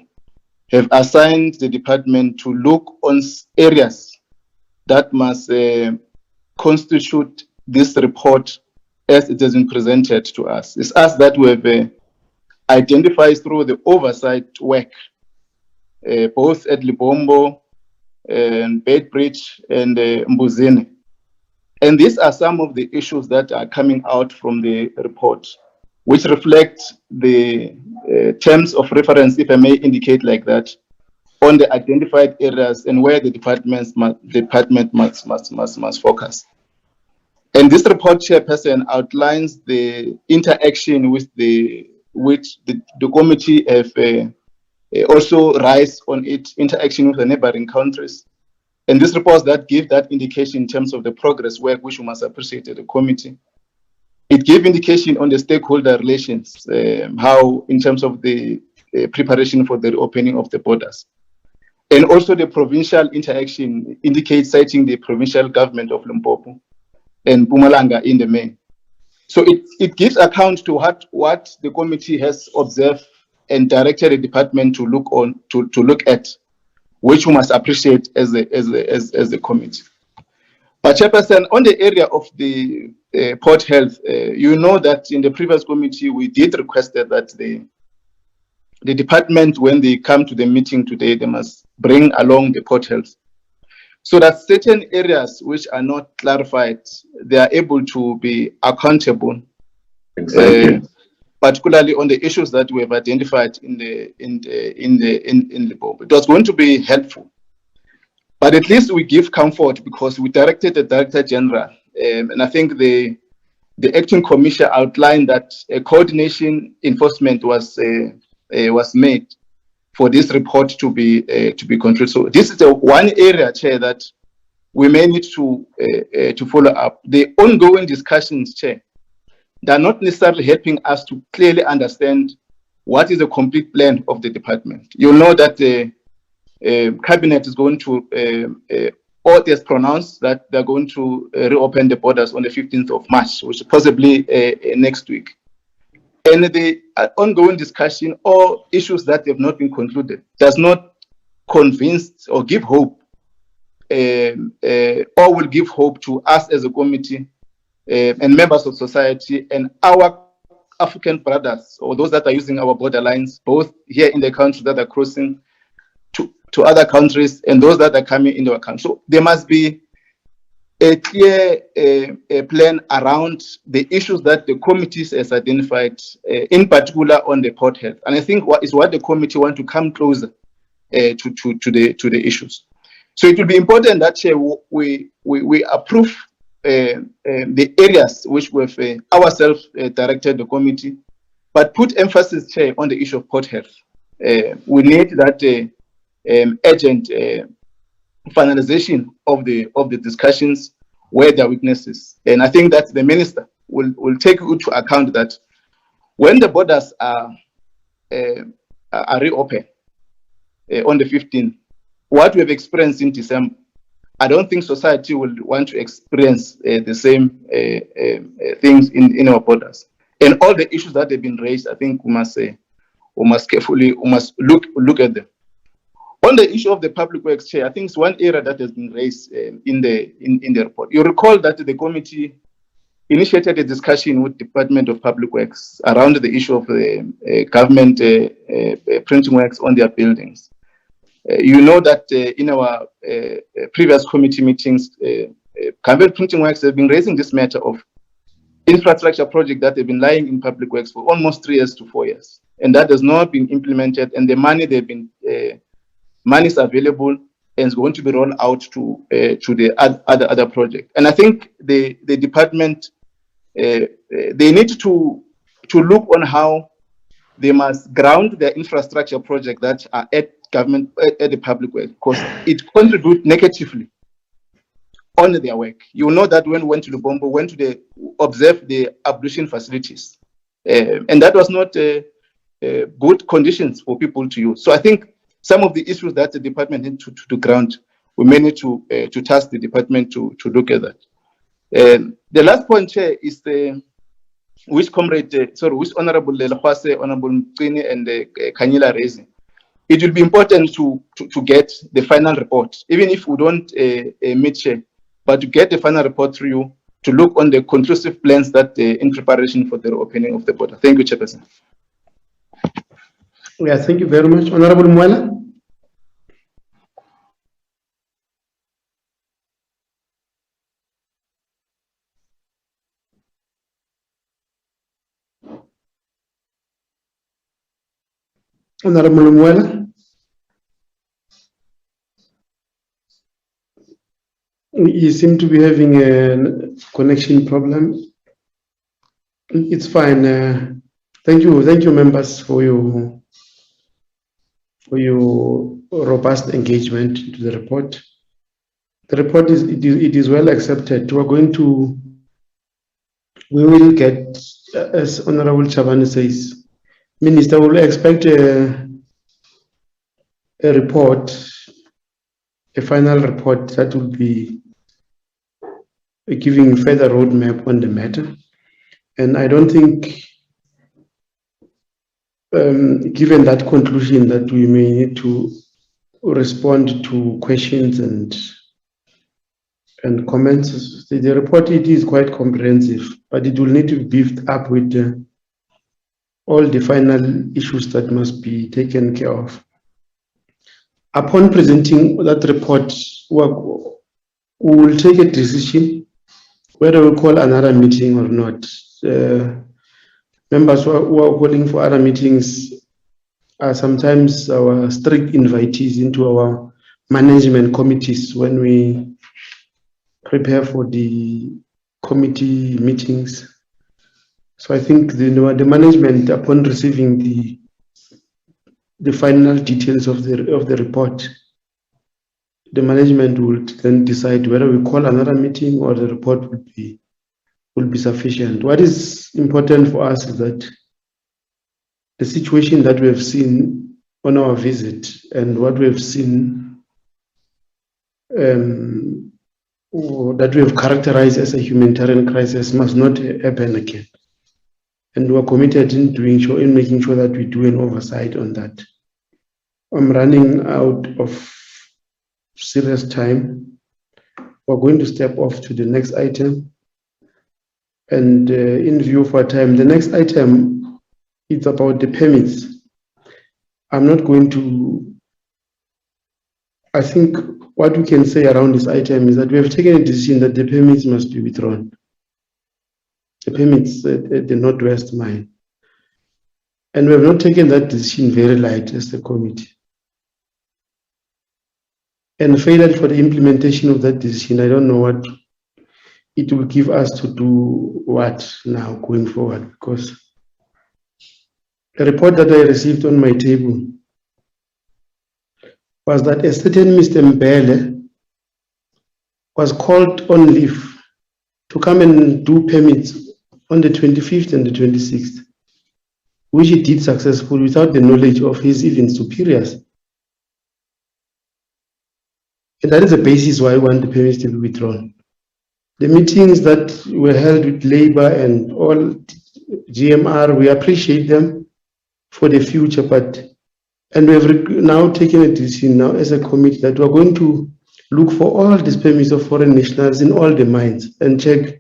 have assigned the department to look on areas that must constitute this report as it has been presented to us. It's us that we have identified through the oversight work, both at Libombo and Bedbridge and Mbuzini. And these are some of the issues that are coming out from the report, which reflect the terms of reference, if I may indicate like that, on the identified areas and where the department must focus. And this report, Chairperson, outlines the interaction with the which the committee have also raised on its interaction with the neighboring countries. And these reports that give that indication in terms of the progress work, which we must appreciate at the committee. It gave indication on the stakeholder relations, how in terms of the preparation for the reopening of the borders. And also the provincial interaction indicates citing the provincial government of Limpopo and Mpumalanga in the main. So it gives account to what the committee has observed and directed the department to look on to look at, which we must appreciate as a committee. But Chairperson, on the area of the port health, you know that in the previous committee we did request that the department, when they come to the meeting today, they must bring along the port health, so that certain areas which are not clarified, they are able to be accountable. Exactly. Particularly on the issues that we have identified in Limpopo. It was going to be helpful, but at least we give comfort because we directed the Director General, and I think the acting commissioner outlined that a coordination enforcement was made for this report to be controlled. So this is the one area, Chair, that we may need to follow up. The ongoing discussions, Chair, they're not necessarily helping us to clearly understand what is the complete plan of the department. You'll know that the cabinet is going to, or it has pronounced that they're going to reopen the borders on the 15th of March, which is possibly next week. And the ongoing discussion or issues that have not been concluded does not convince or give hope, or will give hope to us as a committee and members of society and our African brothers, or those that are using our borderlines, both here in the country that are crossing to other countries and those that are coming into our country. So there must be a clear plan around the issues that the committees has identified, in particular on the port health. And I think what the committee want to come closer to the issues. So it will be important that we approve the areas which we've ourselves directed the committee, but put emphasis, Chair, on the issue of port health. We need that urgent finalization of the discussions where there are weaknesses, and I think that the minister will take into account that when the borders are reopened on the 15th, what we have experienced in December, I don't think society will want to experience the same things in our borders. And all the issues that have been raised, I think we must carefully look at them. On the issue of the public works, Chair, I think it's one area that has been raised in the report. You recall that the committee initiated a discussion with Department of Public Works around the issue of the government printing works on their buildings. You know that in our previous committee meetings, government printing works have been raising this matter of infrastructure project that have been lying in public works for almost 3 years to 4 years, and that has not been implemented. And the money money is available and is going to be rolled out to the other project. And I think the department they need to look on how they must ground their infrastructure project that are at government at the public work, because it contributes negatively on their work. You know that when we went to Lubombo, went to observe the ablution facilities, and that was not good conditions for people to use. So I think some of the issues that the department need to ground, we may need to task the department to look at that. The last point, Chair, is which Honorable Lelhwase, Honorable Mtsini, and Kanyila raising. It will be important to get the final report, even if we don't meet, Chair, but to get the final report through you to look on the conclusive plans that in preparation for the reopening of the border. Thank you, Chairperson. Yeah, thank you very much. Honorable Mwela. Honorable Mwela. You seem to be having a connection problem. It's fine. Thank you, members, for your robust engagement into the report. The report is well accepted. We will get, as Honorable Chabane says, Minister will expect a report, a final report that will be giving further roadmap on the matter. And I don't think, given that conclusion, that we may need to respond to questions and comments. The report, it is quite comprehensive, but it will need to be beefed up with all the final issues that must be taken care of. Upon presenting that report, we will take a decision whether we call another meeting or not. Members who are calling for other meetings are sometimes our strict invitees into our management committees when we prepare for the committee meetings. So I think the management, upon receiving the final details of the report, the management will then decide whether we call another meeting or the report will be sufficient. What is important for us is that the situation that we have seen on our visit and what we have seen or that we have characterized as a humanitarian crisis must not happen again. And we are committed in making sure that we do an oversight on that. I'm running out of serious time. We're going to step off to the next item. And in view of our time, the next item is about the permits. I'm not going to, I think what we can say around this item is that we have taken a decision that the permits must be withdrawn. The permits at the Northwest Mine. And we have not taken that decision very light as the committee. And failure for the implementation of that decision, I don't know what it will give us to do what now going forward, because the report that I received on my table was that a certain Mr. Mbele was called on leave to come and do permits on the 25th and the 26th, which he did successfully without the knowledge of his even superiors. And that is the basis why we want the permits to be withdrawn. The meetings that were held with Labour and all GMR, we appreciate them for the future, and we have now taken a decision now as a committee that we're going to look for all these permits of foreign nationals in all the mines and check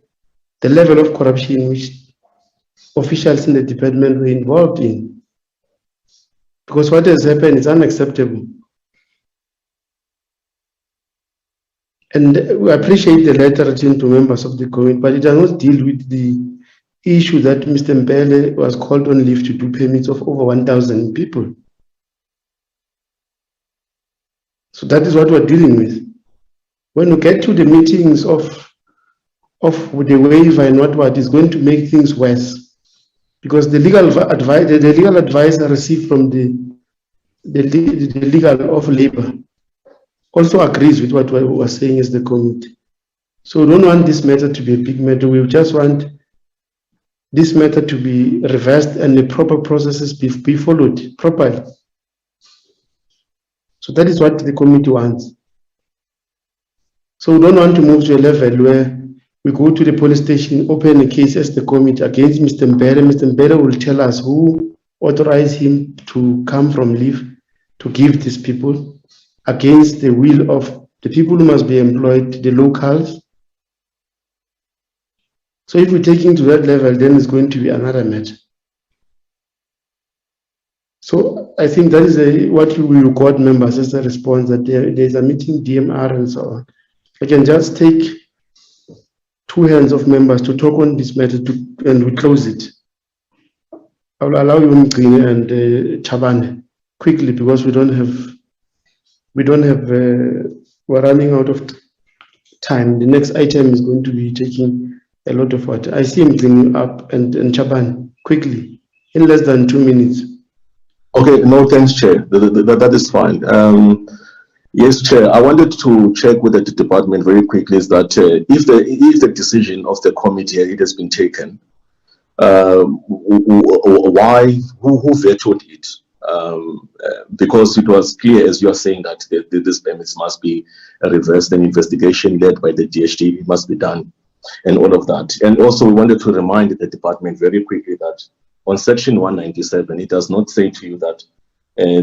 the level of corruption which officials in the department were involved in. Because what has happened is unacceptable. And we appreciate the letter written to members of the committee, but it does not deal with the issue that Mr. Mbele was called on leave to do permits of over 1,000 people. So that is what we're dealing with. When we get to the meetings of the waiver and what is going to make things worse, because the legal advice I received from the legal of Labour also agrees with what we were saying as the committee. So we don't want this matter to be a big matter. We just want this matter to be reversed and the proper processes be followed properly. So that is what the committee wants. So we don't want to move to a level where we go to the police station, open a case as the committee against Mr. Mbele. Mr. Mbele will tell us who authorized him to come from leave to give these people against the will of the people who must be employed, the locals. So if we're taking to that level, then it's going to be another matter. So I think that is what we record members as a response, that there is a meeting, DMR and so on. I can just take two hands of members to talk on this matter and we close it. I will allow you Mgcine and Chabane quickly, because we're running out of time. The next item is going to be taking a lot of what I see Mgcine up and Chabane quickly. in less than 2 minutes. Okay, no, thanks, Chair. That is fine. Yes, Chair. I wanted to check with the department very quickly is that if the decision of the committee it has been taken, why who vetoed it? Because it was clear, as you are saying, that these permits must be reversed, an investigation led by the DHT must be done, and all of that. And also, we wanted to remind the department very quickly that on Section 197, it does not say to you that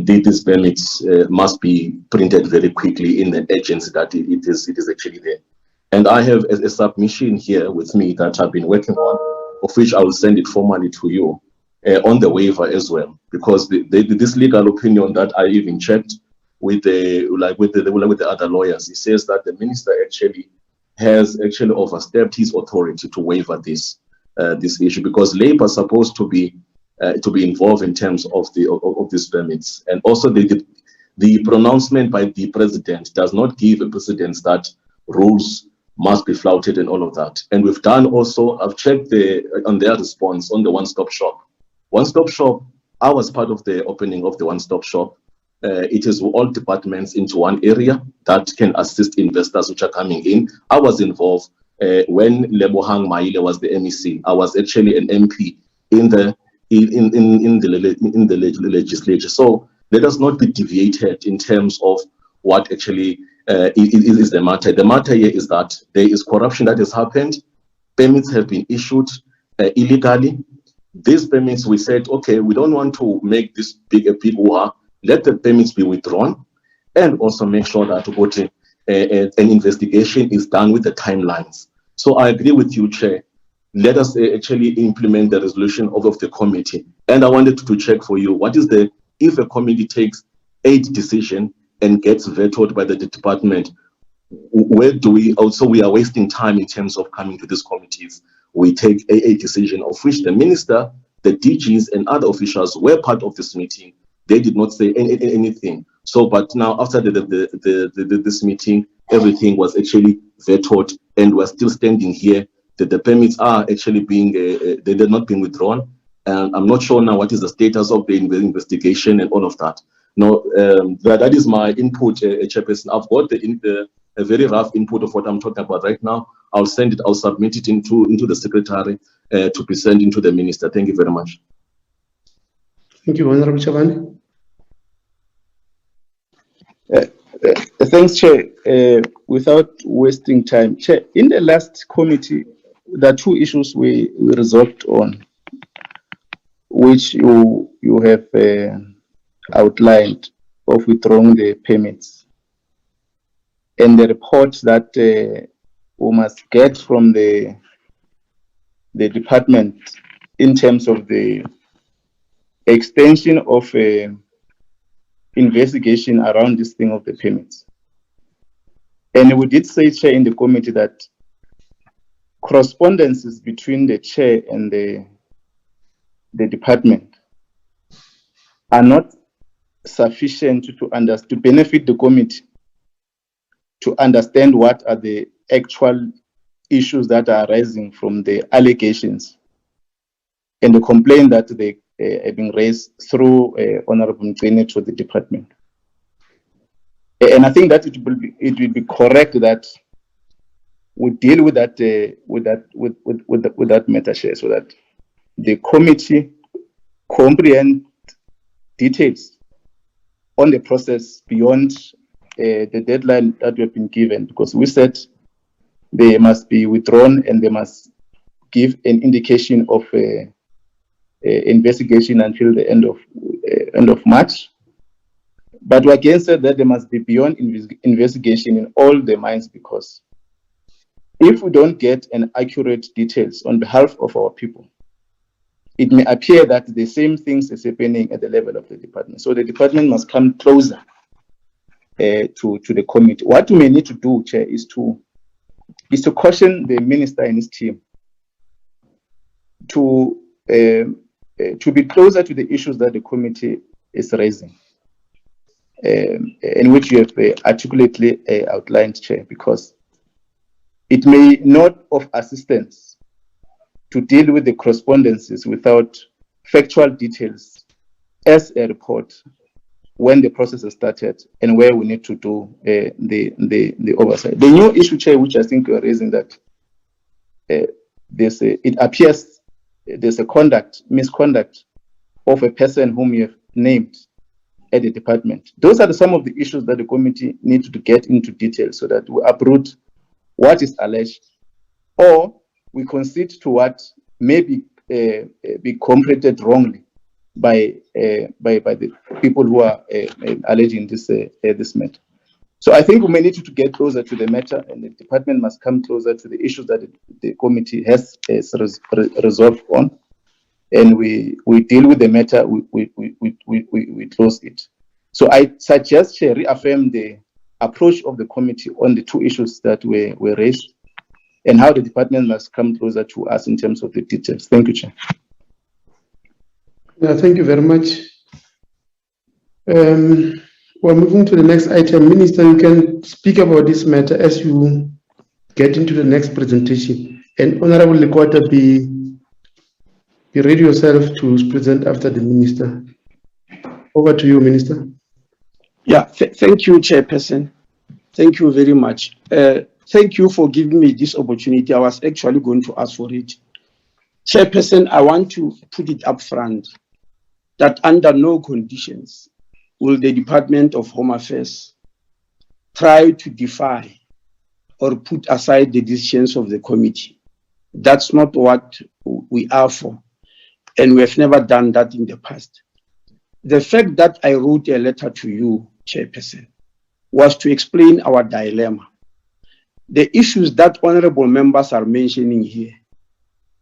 these permits must be printed very quickly in the agency that it is actually there. And I have a submission here with me that I've been working on, of which I will send it formally to you on the waiver as well, because this legal opinion that I even checked with the other lawyers, it says that the minister has overstepped his authority to waiver this issue, because Labour is supposed to be involved in terms of these permits. And also the pronouncement by the president does not give a precedence that rules must be flouted and all of that. And we've done also, I've checked on their response on the one-stop shop. One-stop shop, I was part of the opening of the one-stop shop. It is all departments into one area that can assist investors which are coming in. I was involved when Lebohang Maile was the MEC. I was actually an MP in the legislature. So let us not be deviated in terms of what actually is the matter. The matter here is that there is corruption that has happened. Permits have been issued illegally. These permits, we said, okay, we don't want to make this big hoo-ha. Let the permits be withdrawn, and also make sure that an investigation is done with the timelines. So I agree with you, Chair. Let us actually implement the resolution of the committee. And I wanted to check for you, if a committee takes a decision and gets vetoed by the department, where do we are wasting time in terms of coming to these committees. We take a decision of which the minister, the DGs and other officials were part of this meeting. They did not say anything. So, but now after this meeting, everything was actually vetoed, and we're still standing here. That the permits are actually they're not being withdrawn. And I'm not sure now what is the status of the investigation and all of that. Now, that is my input, Chairperson. I've got a very rough input of what I'm talking about right now. I'll submit it into the secretary to be sent into the minister. Thank you very much. Thank you, Honorable Chavani. Thanks, Chair. Without wasting time, Chair, in the last committee, there are two issues we resolved on, which you have outlined, of withdrawing the permits, and the report that we must get from the department in terms of the extension of investigation around this thing of the permits. And we did say, Chair, in the committee that correspondences between the Chair and the department are not sufficient to benefit the committee to understand what are the actual issues that are arising from the allegations and the complaint that they are being raised through Honorable Mgcine to the department. And I think that it will be correct that we deal with that matter, Chair, so that the committee comprehend details on the process beyond the deadline that we have been given, because we said they must be withdrawn and they must give an indication of investigation until the end of March. But we again said that they must be beyond investigation in all the mines, because if we don't get an accurate details on behalf of our people, it may appear that the same things is happening at the level of the department. So the department must come closer to the committee. What we may need to do, Chair, is to caution the minister and his team to be closer to the issues that the committee is raising, in which you have articulately outlined, Chair, because it may not of assistance to deal with the correspondences without factual details as a report when the process has started and where we need to do the oversight. The new issue, Chair, which I think you are raising, that it appears there's a misconduct of a person whom you have named at the department. Those are some of the issues that the committee needs to get into detail so that we uproot what is alleged, or we concede to what may be comprehended wrongly by the people who are alleging this matter. So I think we may need to get closer to the matter, and the department must come closer to the issues that the committee has resolved on, and we deal with the matter. We close it. So I suggest Chair reaffirm the approach of the committee on the two issues that were raised, and how the department must come closer to us in terms of the details. Thank you, Chair. Yeah, thank you very much. We're moving to the next item. Minister, you can speak about this matter as you get into the next presentation. And Honorable Lekota, be ready yourself to present after the Minister. Over to you, Minister. Yeah, thank you, Chairperson. Thank you very much. Thank you for giving me this opportunity. I was actually going to ask for it. Chairperson, I want to put it up front that under no conditions will the Department of Home Affairs try to defy or put aside the decisions of the committee. That's not what we are for, and we have never done that in the past. The fact that I wrote a letter to you, Chairperson, was to explain our dilemma. The issues that honorable members are mentioning here,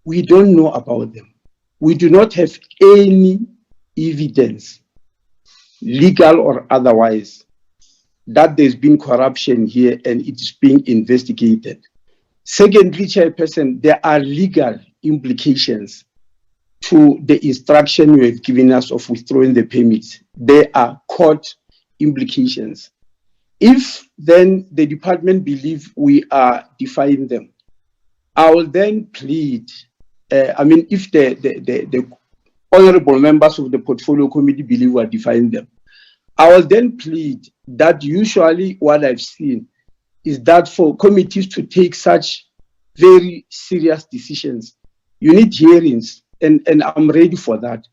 we don't know about them. We do not have any evidence, legal or otherwise, that there's been corruption here and it is being investigated. Secondly, Chairperson, there are legal implications to the instruction you have given us of withdrawing the permits. There are court implications. If then the department believe we are defying them, I will then plead, if the honorable members of the portfolio committee believe we are defying them, I will then plead that usually what I've seen is that for committees to take such very serious decisions, you need hearings, and I'm ready for that.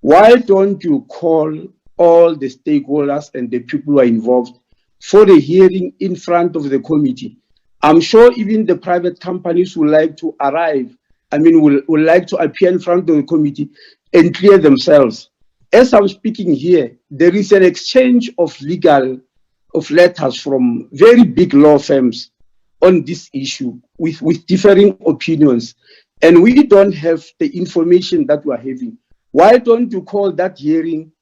Why don't you call all the stakeholders and the people who are involved for a hearing in front of the committee? I'm sure even the private companies would like to arrive, would like to appear in front of the committee and clear themselves. As I'm speaking here, there is an exchange of letters from very big law firms on this issue with differing opinions, and we don't have the information that we're having. Why don't you call that hearing,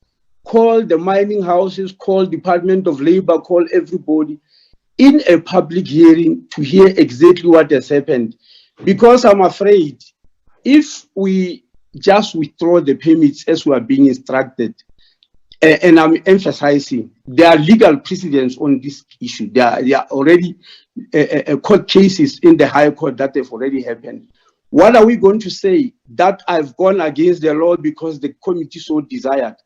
call the mining houses, call Department of Labor, call everybody in a public hearing to hear exactly what has happened? Because I'm afraid if we just withdraw the permits as we are being instructed, and I'm emphasizing, there are legal precedents on this issue. There are already court cases in the High Court that have already happened. What are we going to say? That I've gone against the law because the committee so desired?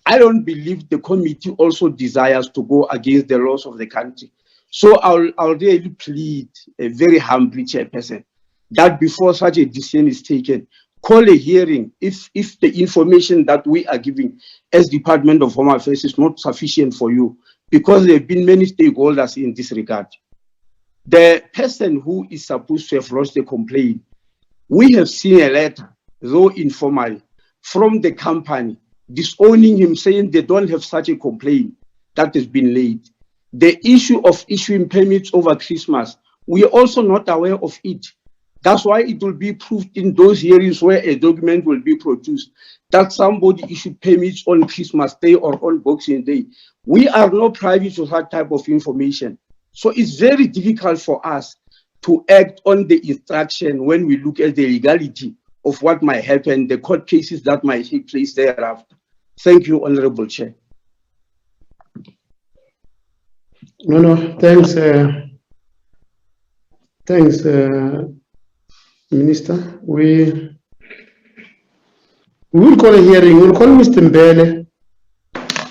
I don't believe the committee also desires to go against the laws of the country. So I'll really plead, very humbly, Chairperson, that before such a decision is taken, call a hearing if the information that we are giving as Department of Home Affairs is not sufficient for you, because there have been many stakeholders in this regard. The person who is supposed to have lodged the complaint, we have seen a letter, though informal, from the company disowning him, saying they don't have such a complaint that has been laid. The issue of issuing permits over Christmas, we are also not aware of it. That's why it will be proved in those hearings where a document will be produced that somebody issued permits on Christmas Day or on Boxing Day. We are not privy to that type of information. So it's very difficult for us to act on the instruction when we look at the legality of what might happen, the court cases that might take place thereafter. Thank you, Honorable Chair. No, thanks. Thanks, Minister. We We will call a hearing. We'll call Mr. Mbele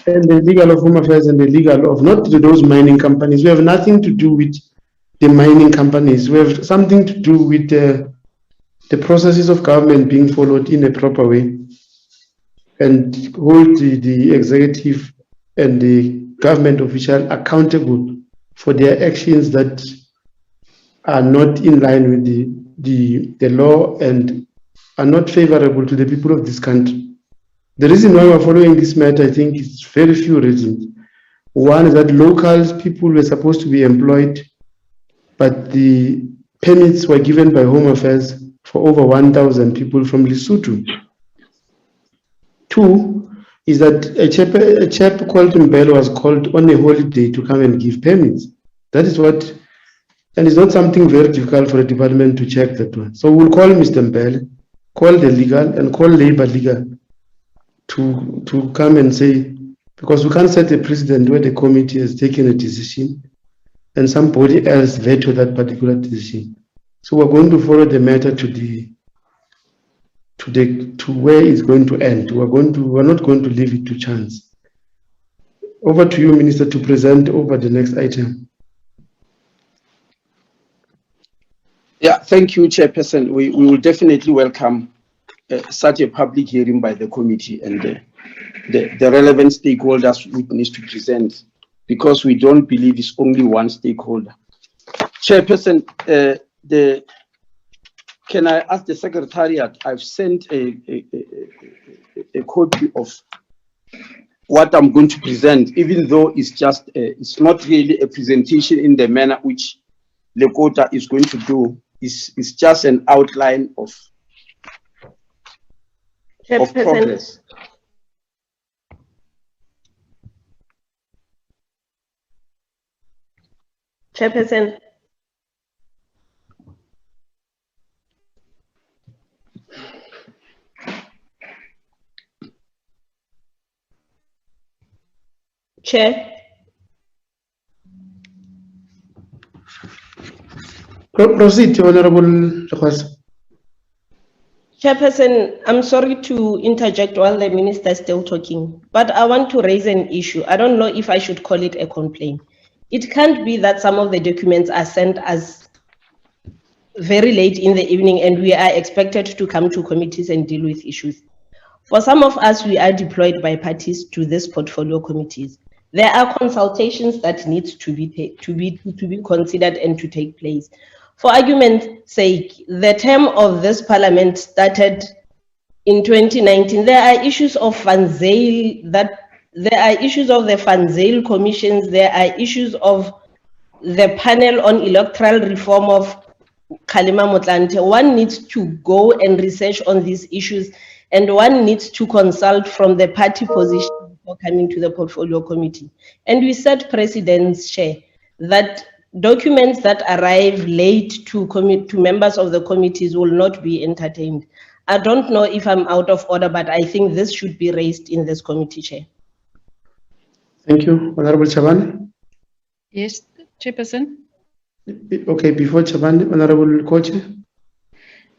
and the legal of Home Affairs and the legal of not those mining companies. We have nothing to do with the mining companies. We have something to do with the processes of government being followed in a proper way, and hold the executive and the government official accountable for their actions that are not in line with the law and are not favorable to the people of this country. The reason why we're following this matter, I think, is very few reasons. One is that local people were supposed to be employed, but the permits were given by Home Affairs for over 1,000 people from Lesotho. Two is that a chap called Mbele was called on a holiday to come and give permits. That is what, and it's not something very difficult for a department to check that one. So we'll call Mr. Mbele, call the legal, and call labor legal to come and say, because we can't set a precedent where the committee has taken a decision and somebody else veto that particular decision. So we're going to follow the matter to where it's going to end. We're not going to leave it to chance. Over to you, Minister, to present over the next item. Yeah, thank you, Chairperson. We will definitely welcome such a public hearing by the committee, and the relevant stakeholders witness to present, because we don't believe it's only one stakeholder. Chairperson, can I ask the Secretariat? I've sent a copy of what I'm going to present, even though it's just it's not really a presentation in the manner which Lekota is going to do. It's just an outline of progress. Chairperson. Chair. Proceed, Honorable Request. Chairperson, I'm sorry to interject while the minister is still talking, but I want to raise an issue. I don't know if I should call it a complaint. It can't be that some of the documents are sent as very late in the evening and we are expected to come to committees and deal with issues. For some of us, we are deployed by parties to this portfolio committees. There are consultations that need to be considered and to take place. For argument's sake, the term of this parliament started in 2019. There are issues of Fanzale, there are issues of the Fanzale commissions, there are issues of the panel on electoral reform of Kgalema Motlanthe. One needs to go and research on these issues, and one needs to consult from the party position before coming to the portfolio committee. And we set precedents, Chair, that documents that arrive late to members of the committees will not be entertained. I don't know if I'm out of order, but I think this should be raised in this committee, Chair. Thank you. Honorable Chabane? Yes, Chairperson. Okay, before Chabane, Honorable Koche?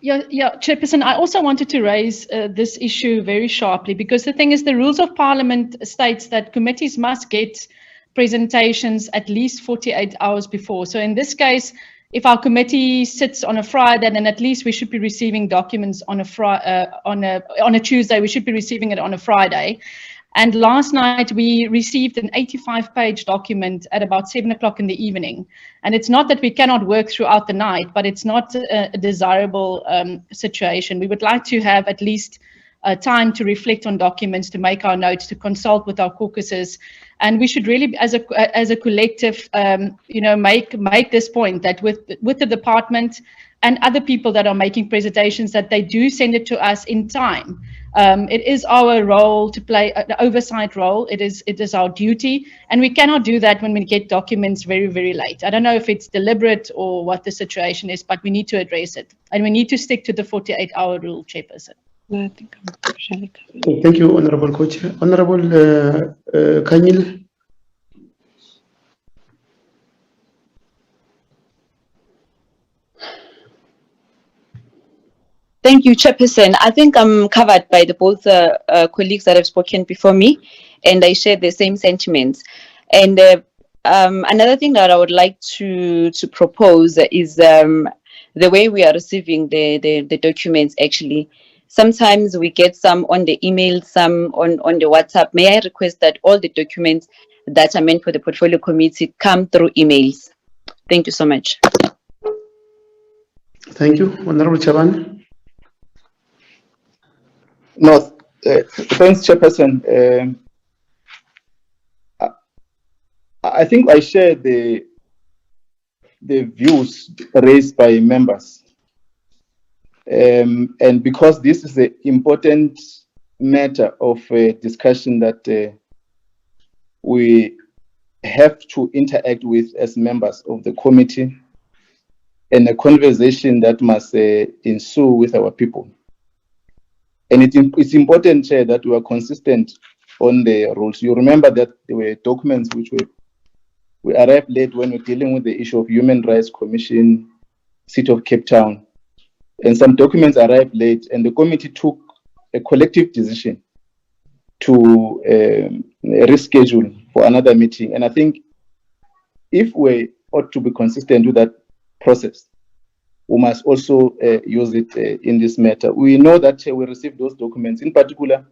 Yeah, Chairperson, I also wanted to raise this issue very sharply, because the thing is, the rules of Parliament states that committees must get presentations at least 48 hours before. So in this case, if our committee sits on a Friday, then at least we should be receiving documents on a Tuesday. We should be receiving it on a Friday. And last night we received an 85-page document at about 7 o'clock in the evening. And it's not that we cannot work throughout the night, but it's not a desirable situation. We would like to have at least time to reflect on documents, to make our notes, to consult with our caucuses. And we should really, as a collective, make this point that with the department and other people that are making presentations, that they do send it to us in time. It is our role to play the oversight role. It is our duty, and we cannot do that when we get documents very, very late. I don't know if it's deliberate or what the situation is, but we need to address it, and we need to stick to the 48-hour rule, Chairperson. Thank you, Honorable Coach. Honorable Kanyile. Thank you, Chairperson. I think I'm covered by the both colleagues that have spoken before me, and I share the same sentiments. And another thing that I would like to propose is the way we are receiving the documents. Actually, sometimes we get some on the email, some on the WhatsApp. May I request that all the documents that are meant for the portfolio committee come through emails? Thank you so much. Thank you, Honorable Chaban. No, thanks, Chairperson. I think I share the views raised by members. And because this is an important matter of discussion that we have to interact with as members of the committee, and a conversation that must ensue with our people. And it's important, Chair, that we are consistent on the rules. You remember that there were documents which we arrived late when we're dealing with the issue of Human Rights Commission, City of Cape Town, and some documents arrived late, and the committee took a collective decision to reschedule for another meeting. And I think if we ought to be consistent with that process, we must also use it in this matter. We know that we received those documents, in particular,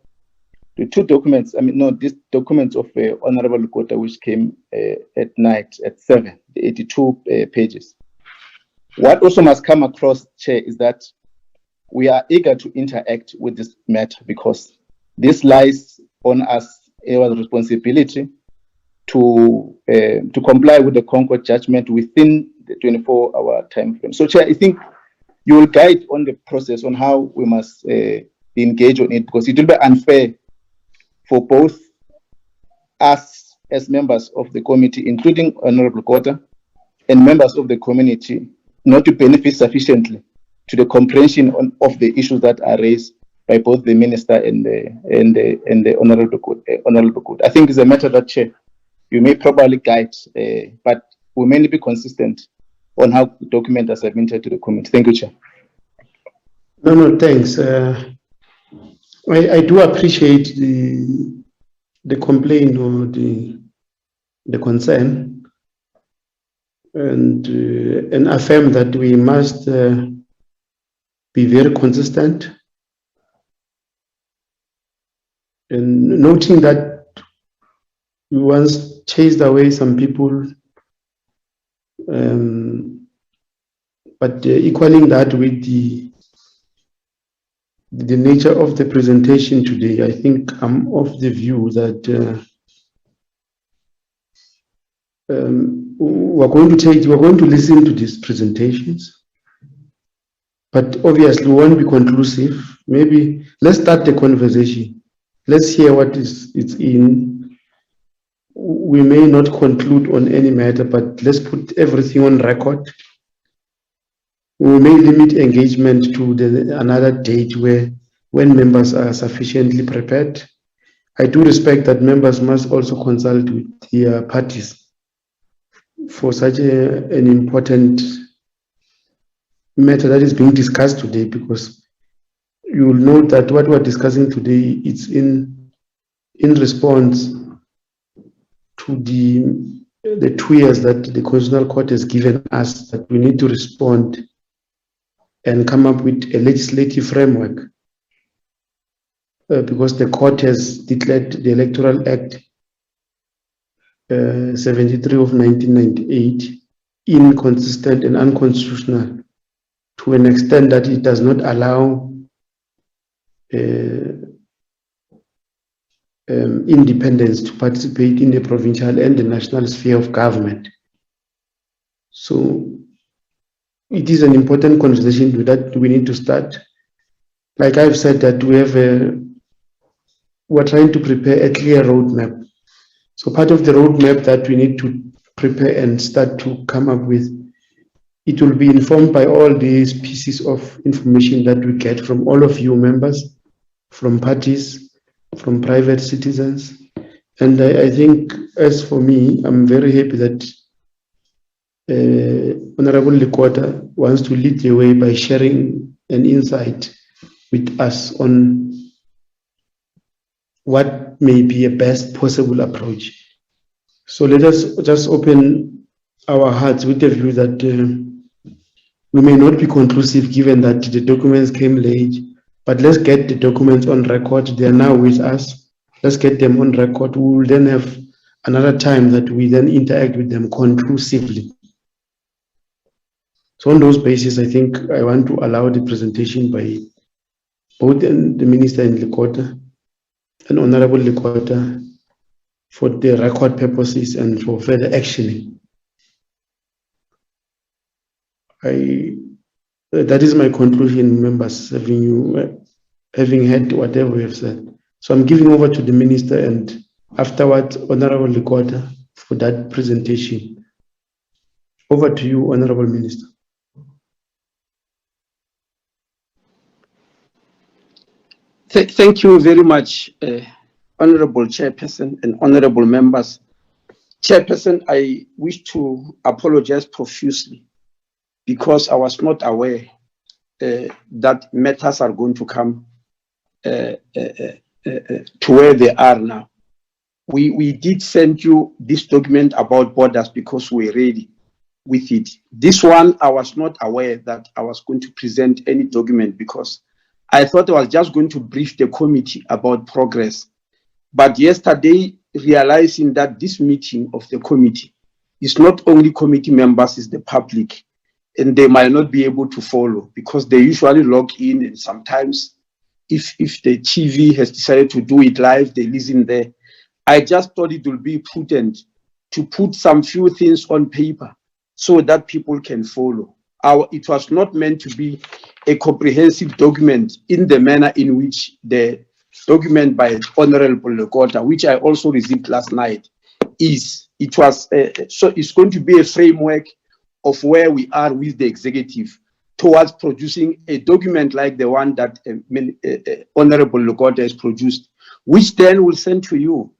the two documents, these documents of Honorable Lukota, which came at night at 7, the 82 pages. What also must come across, Chair, is that we are eager to interact with this matter because this lies on us, our responsibility to comply with the Concord judgment within the 24-hour time frame. So, Chair, I think you will guide on the process on how we must engage on it, because it will be unfair for both us as members of the committee, including Honorable Kota, and members of the community, not to benefit sufficiently to the comprehension of the issues that are raised by both the Minister and the Honorable Kota. I think it's a matter that, Chair, you may probably guide, but we may be consistent on how the document is submitted to the committee. Thank you, Chair. No, thanks. I do appreciate the complaint or the concern, and affirm that we must be very consistent, and noting that we once chased away some people, but equaling that with the nature of the presentation today, I think I'm of the view that we're going to listen to these presentations, but obviously we won't be conclusive. Maybe let's start the conversation. Let's hear what it's in. We may not conclude on any matter, but let's put everything on record. We may limit engagement to another date when members are sufficiently prepared. I do respect that members must also consult with their parties for such an important matter that is being discussed today, because you will note that what we're discussing today is in response to the 2 years that the Constitutional Court has given us, that we need to respond and come up with a legislative framework, because the court has declared the Electoral Act 73 of 1998 inconsistent and unconstitutional to an extent that it does not allow independents to participate in the provincial and the national sphere of government. So it is an important conversation that we need to start. Like I've said, that we're trying to prepare a clear roadmap. So part of the roadmap that we need to prepare and start to come up with, it will be informed by all these pieces of information that we get from all of you members, from parties, from private citizens. And I think, as for me, I'm very happy that Honorable Lekota wants to lead the way by sharing an insight with us on what may be a best possible approach. So let us just open our hearts with the view that we may not be conclusive given that the documents came late, but let's get the documents on record. They are now with us. Let's get them on record. We will then have another time that we then interact with them conclusively. So on those bases, I think I want to allow the presentation by both the Minister and Lekota and Honorable Lekota for the record purposes and for further actioning. That is my conclusion, members, having heard whatever we have said. So I'm giving over to the Minister and afterwards, Honorable Lekota for that presentation. Over to you, Honorable Minister. Thank you very much, Honorable Chairperson and Honorable members. Chairperson, I wish to apologize profusely because I was not aware that matters are going to come to where they are now. We did send you this document about borders because we're ready with it. This one, I was not aware that I was going to present any document because I thought I was just going to brief the committee about progress. But yesterday, realizing that this meeting of the committee is not only committee members, it's the public, and they might not be able to follow because they usually log in, and sometimes if the TV has decided to do it live, they listen there. I just thought it would be prudent to put some few things on paper so that people can follow. It was not meant to be a comprehensive document in the manner in which the document by Honorable Lekota, which I also received last night, is. It was so it's going to be a framework of where we are with the executive towards producing a document like the one that Honorable Lekota has produced, which then will send to you.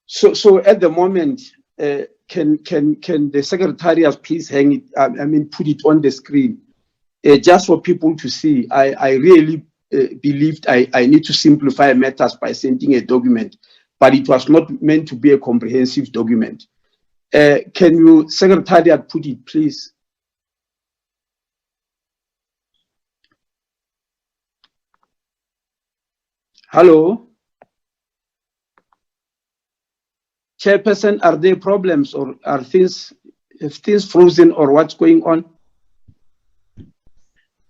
So at the moment, can the Secretariat please hang it? Put it on the screen, just for people to see. I really believed I need to simplify matters by sending a document, but it was not meant to be a comprehensive document. Can you, Secretariat, put it, please? Hello? Chairperson, are there problems or have things frozen or what's going on?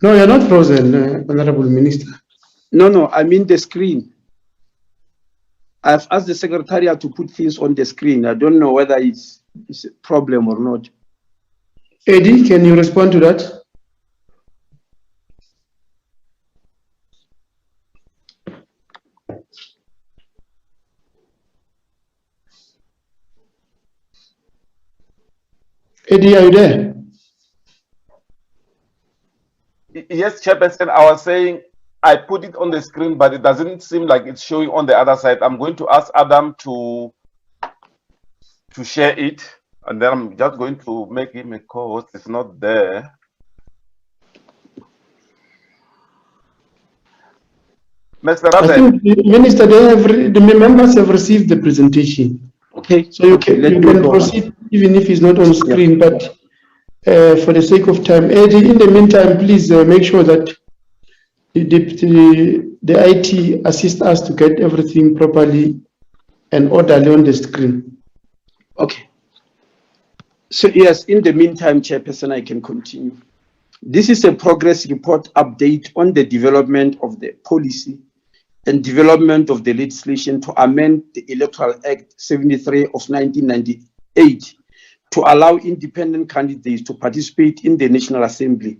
No, you're not frozen, Honorable Minister. No, I mean the screen. I've asked the Secretariat to put things on the screen. I don't know whether it's a problem or not. Eddie, can you respond to that? Eddie, are you there? Yes, Chairperson, I was saying I put it on the screen, but it doesn't seem like it's showing on the other side. I'm going to ask Adam to share it, and then I'm just going to make him a co-host. It's not there. Mr. I think, Minister, the members have received the presentation. Okay. So you can proceed even if it's not on screen, but for the sake of time, Eddie, in the meantime, please make sure that the IT assist us to get everything properly and orderly on the screen. Okay. So yes, in the meantime, Chairperson, I can continue. This is a progress report update on the development of the policy and development of the legislation to amend the Electoral Act 73 of 1998 to allow independent candidates to participate in the National Assembly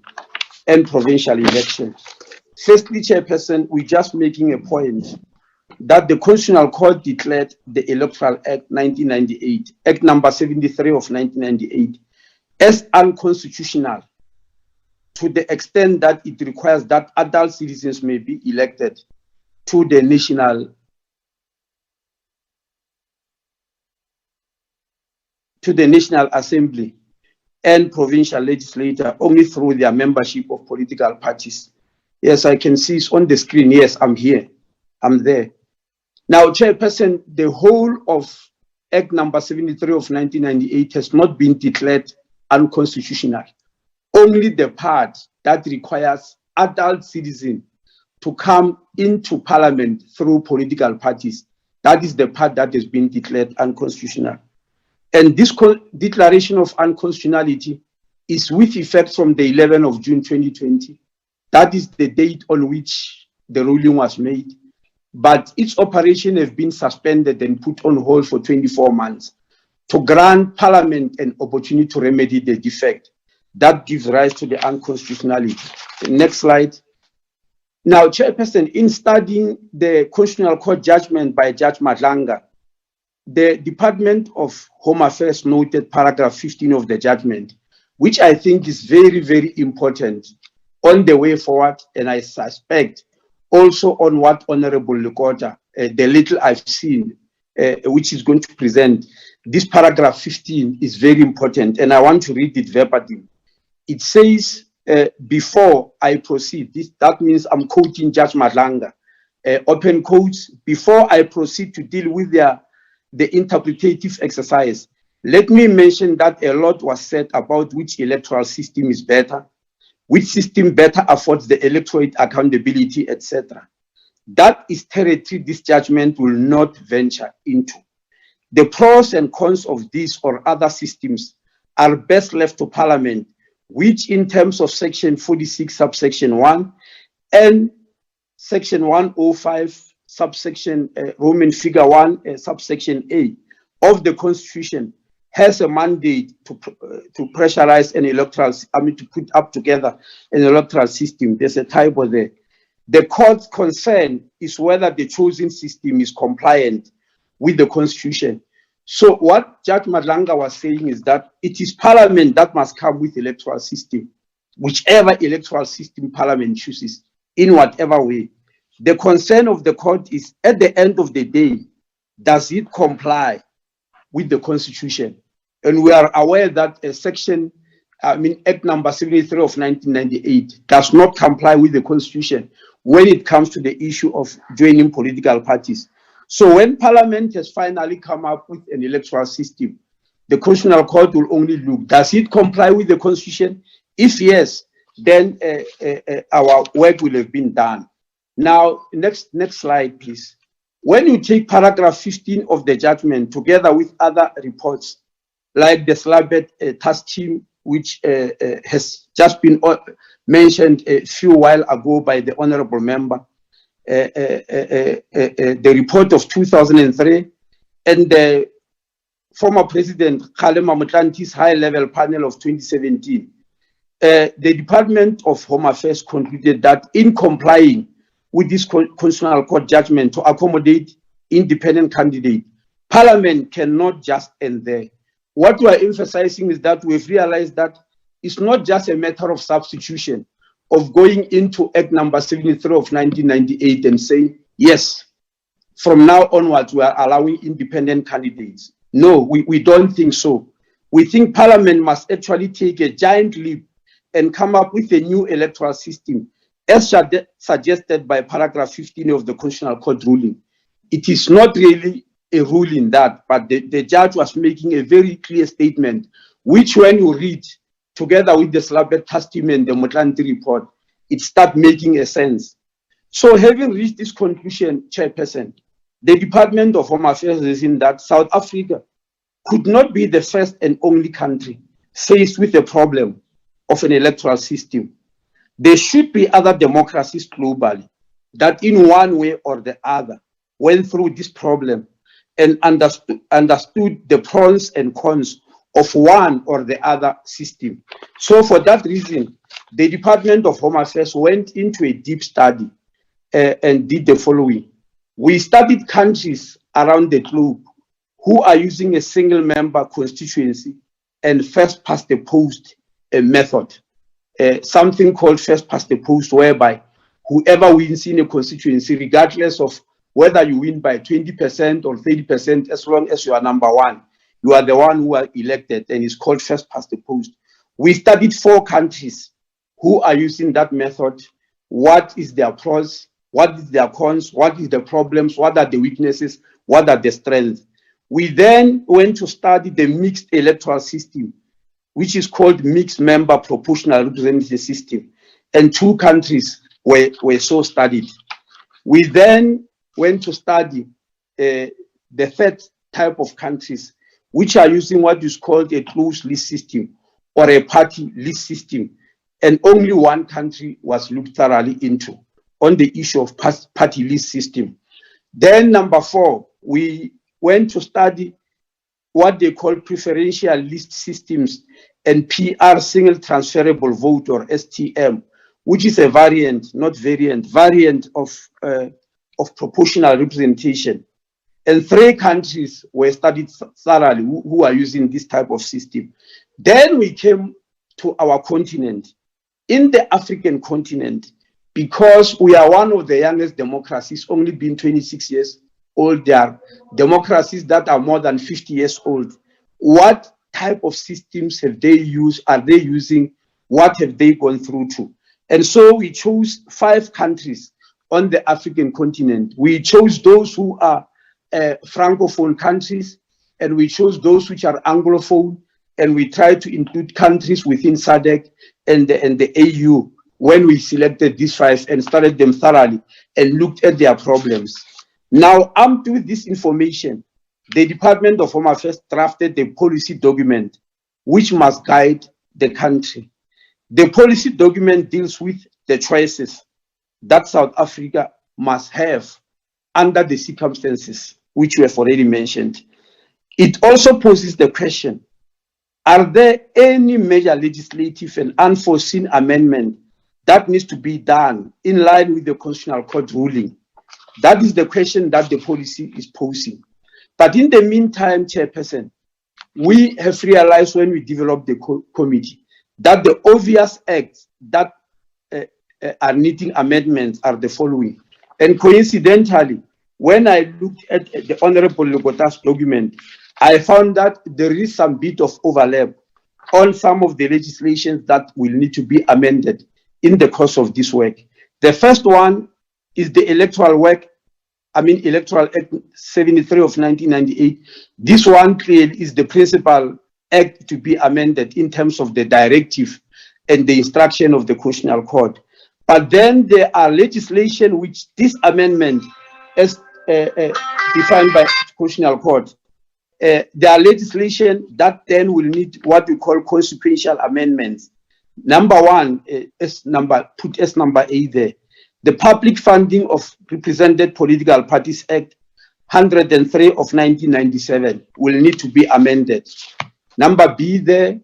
and provincial elections. Firstly, Chairperson, we're just making a point that the Constitutional Court declared the Electoral Act 1998, Act number 73 of 1998, as unconstitutional to the extent that it requires that adult citizens may be elected to the National Assembly and provincial legislature only through their membership of political parties Yes, I can see it's on the screen. Yes, I'm here. I'm there. Now, Chairperson, the whole of Act number 73 of 1998 has not been declared unconstitutional. Only the part that requires adult citizens to come into parliament through political parties, that is the part that has been declared unconstitutional. And this declaration of unconstitutionality is with effect from the 11th of June 2020. That is the date on which the ruling was made. But its operation has been suspended and put on hold for 24 months to grant Parliament an opportunity to remedy the defect that gives rise to the unconstitutionality. Next slide. Now, Chairperson, in studying the Constitutional Court judgment by Judge Madlanga, the Department of Home Affairs noted paragraph 15 of the judgment, which I think is very, very important on the way forward, and I suspect also on what Honorable Lekota, the little I've seen, which is going to present. This paragraph 15 is very important, and I want to read it verbatim. It says, before I proceed, that means I'm quoting Judge Madlanga, open quotes, before I proceed to deal with the interpretative exercise, let me mention that a lot was said about which electoral system is better, which system better affords the electorate accountability, etc. That is territory this judgment will not venture into. The pros and cons of this or other systems are best left to Parliament, which in terms of Section 46, subsection 1, and Section 105, subsection Roman figure 1, subsection A of the Constitution, has a mandate to pressurize an electoral, to put up together an electoral system. There's a typo there. The court's concern is whether the chosen system is compliant with the Constitution. So what Judge Madlanga was saying is that it is Parliament that must come with electoral system, whichever electoral system Parliament chooses, in whatever way. The concern of the court is, at the end of the day, does it comply with the Constitution? And we are aware that Act number 73 of 1998 does not comply with the Constitution when it comes to the issue of joining political parties. So when Parliament has finally come up with an electoral system, the Constitutional Court will only look, does it comply with the Constitution? If yes, then our work will have been done. Now, next slide, please. When you take paragraph 15 of the judgment together with other reports, like the Slabet task team, which has just been mentioned a few while ago by the honorable member, the report of 2003, and the former President Kgalema Motlante's high-level panel of 2017, the Department of Home Affairs concluded that in complying with this Constitutional Court judgment to accommodate independent candidate, Parliament cannot just end there. What we are emphasizing is that we've realized that it's not just a matter of substitution, of going into Act number 73 of 1998 and saying, yes, from now onwards, we are allowing independent candidates. No, we don't think so. We think Parliament must actually take a giant leap and come up with a new electoral system, as suggested by paragraph 15 of the Constitutional Court ruling. It is not really a ruling that, but the judge was making a very clear statement, which when you read together with the Slabet task team and the Motlanthe report, it starts making a sense. So having reached this conclusion, Chairperson, the Department of Home Affairs is in that South Africa could not be the first and only country faced with the problem of an electoral system. There should be other democracies globally that in one way or the other went through this problem and understood the pros and cons of one or the other system. So for that reason, the Department of Home Affairs went into a deep study and did the following. We studied countries around the globe who are using a single member constituency and first past the post method, something called first past the post, whereby whoever wins in a constituency, regardless of whether you win by 20% or 30%, as long as you are number one, you are the one who are elected, and it's called first past the post. We studied 4 countries who are using that method, what is their pros, what is their cons, what is the problems, what are the weaknesses, what are the strengths. We then went to study the mixed electoral system, which is called mixed member proportional representative system. And 2 countries were so studied. We then went to study the third type of countries, which are using what is called a closed list system or a party list system. And only 1 country was looked thoroughly into on the issue of party list system. Then number 4, we went to study what they call preferential list systems and PR single transferable vote or STM, which is a variant, not variant, variant of proportional representation. And 3 countries were studied thoroughly who are using this type of system. Then we came to our continent. In the African continent, because we are one of the youngest democracies, only been 26 years old, there are democracies that are more than 50 years old. What type of systems have they used? Are they using? What have they gone through to? And so we chose 5 countries on the African continent. We chose those who are Francophone countries, and we chose those which are Anglophone, and we tried to include countries within SADC and the AU when we selected these 5 and studied them thoroughly and looked at their problems. Now, armed with this information, the Department of Home Affairs drafted the policy document which must guide the country. The policy document deals with the choices that South Africa must have under the circumstances which we have already mentioned. It also poses the question, are there any major legislative and unforeseen amendment that needs to be done in line with the Constitutional Court ruling? That is the question that the policy is posing. But in the meantime, Chairperson, we have realized when we developed the committee that the obvious acts that are needing amendments are the following. And coincidentally, when I looked at the Honorable Lokota's document, I found that there is some bit of overlap on some of the legislations that will need to be amended in the course of this work. The first one is the Electoral Act 73 of 1998. This one clearly is the principal act to be amended in terms of the directive and the instruction of the Constitutional Court. But then there are legislation which this amendment, as defined by the Constitutional Court, there are legislation that then will need what we call consequential amendments. Number 1 is put as number A there. The Public Funding of Represented Political Parties Act 103 of 1997 will need to be amended. Number B there,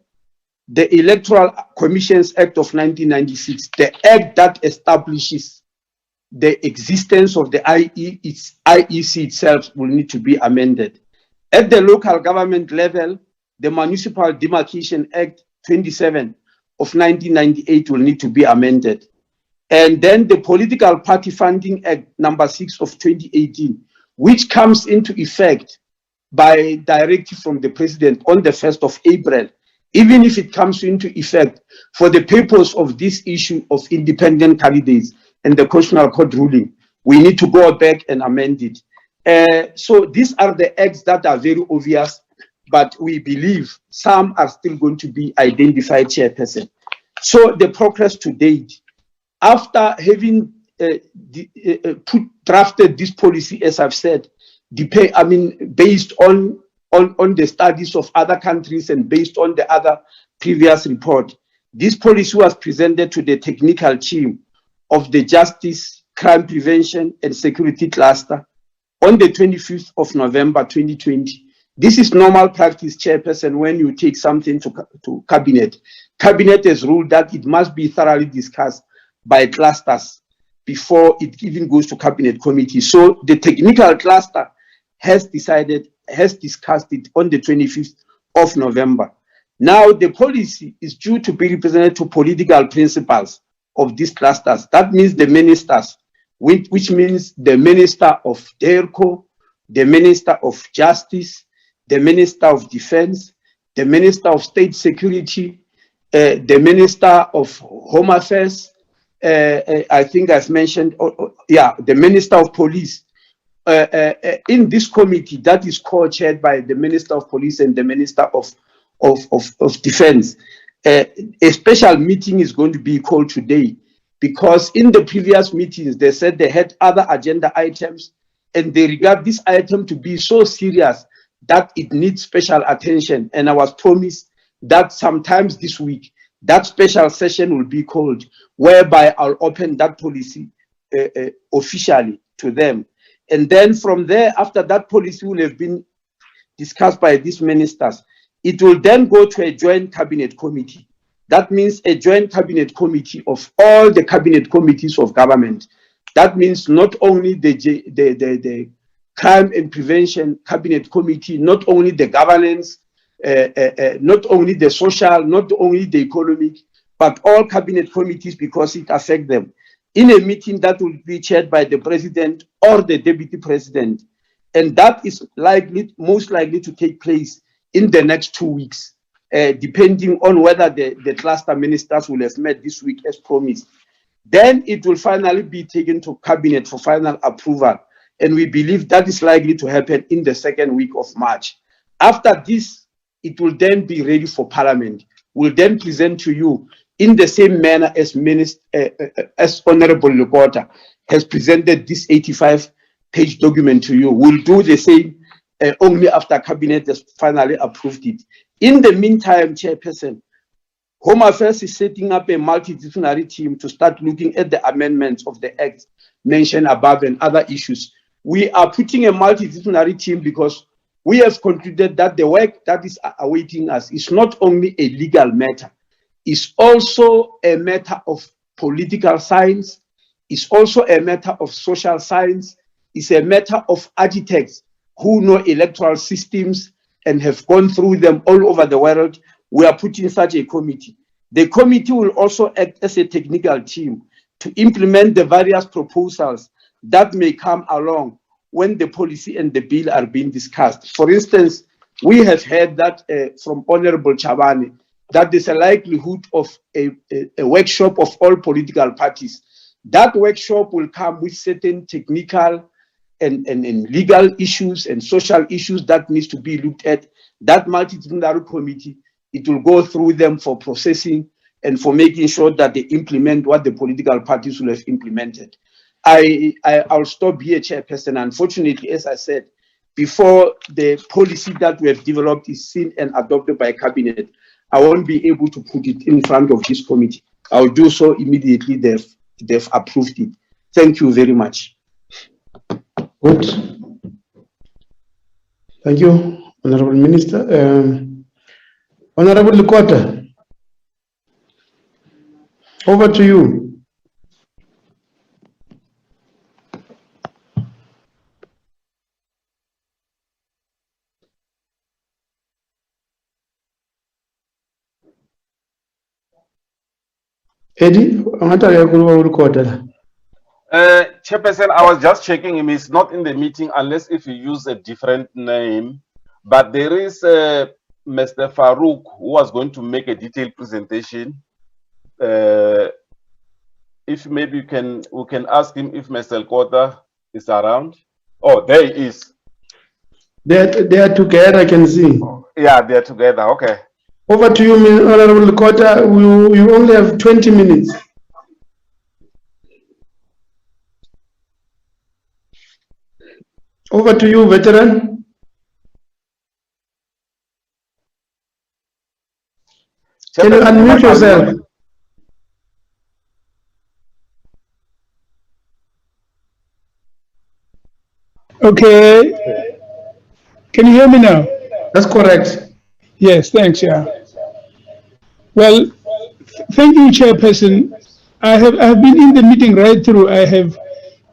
the Electoral Commissions Act of 1996, the act that establishes the existence of the IEC itself will need to be amended. At the local government level, the Municipal Demarcation Act 27 of 1998 will need to be amended. And then the Political Party Funding Act number 6 of 2018, which comes into effect by directive from the President on the 1st of April, even if it comes into effect for the purpose of this issue of independent candidates and the Constitutional Court ruling, we need to go back and amend it. So these are the acts that are very obvious, but we believe some are still going to be identified, Chairperson. So the progress to date, after having drafted this policy, as I've said, based on the studies of other countries and based on the other previous report, this policy was presented to the technical team of the Justice, Crime Prevention and Security Cluster on the 25th of November 2020. This is normal practice, Chairperson, when you take something to Cabinet. Cabinet has ruled that it must be thoroughly discussed by clusters before it even goes to Cabinet Committee. So the technical cluster has discussed it on the 25th of November. Now the policy is due to be represented to political principals of these clusters. That means the ministers, which means the Minister of DERCO, the Minister of Justice, the Minister of Defense, the Minister of State Security, the Minister of Home Affairs, I think as mentioned, the Minister of Police, in this committee that is co-chaired by the Minister of Police and the Minister of Defense, a special meeting is going to be called today, because in the previous meetings they said they had other agenda items and they regard this item to be so serious that it needs special attention. And I was promised that sometimes this week that special session will be called, whereby I'll open that policy officially to them. And then from there, after that policy will have been discussed by these ministers, it will then go to a joint cabinet committee. That means a joint cabinet committee of all the cabinet committees of government. That means not only the crime and prevention cabinet committee, not only the governance, not only the social, not only the economic, but all cabinet committees, because it affects them, in a meeting that will be chaired by the president or the deputy president. And that is most likely to take place in the next 2 weeks, depending on whether the cluster ministers will have met this week as promised. Then it will finally be taken to cabinet for final approval. And we believe that is likely to happen in the second week of March. After this, it will then be ready for Parliament. We'll then present to you in the same manner as Honorable Lekota has presented this 85-page document to you. We'll do the same only after Cabinet has finally approved it. In the meantime, Chairperson, Home Affairs is setting up a multidisciplinary team to start looking at the amendments of the Act mentioned above and other issues. We are putting a multidisciplinary team because we have concluded that the work that is awaiting us is not only a legal matter, it's also a matter of political science, it's also a matter of social science, it's a matter of architects who know electoral systems and have gone through them all over the world. We are putting such a committee. The committee will also act as a technical team to implement the various proposals that may come along when the policy and the bill are being discussed. For instance, we have heard that from Honorable Chabane, that there's a likelihood of a workshop of all political parties. That workshop will come with certain technical and legal issues and social issues that needs to be looked at. That multidisciplinary committee, it will go through them for processing and for making sure that they implement what the political parties will have implemented. I'll stop here, Chairperson. Unfortunately, as I said, before the policy that we have developed is seen and adopted by Cabinet, I won't be able to put it in front of this committee. I'll do so immediately they've approved it. Thank you very much. Good. Thank you, Honorable Minister. Honorable Lekota, over to you. Eddie, Chairperson, I was just checking him. He's not in the meeting unless if you use a different name. But there is Mr. Farouk who was going to make a detailed presentation. If maybe we can ask him if Mr. Lekota is around. Oh, there he is. They are together, I can see. Yeah, they are together. Okay. Over to you, Honorable Lekota. You only have 20 minutes. Over to you, veteran. Can you unmute yourself? Okay. Can you hear me now? That's correct. Yes, thanks, yeah. Well, thank you, Chairperson. I have been in the meeting right through. I have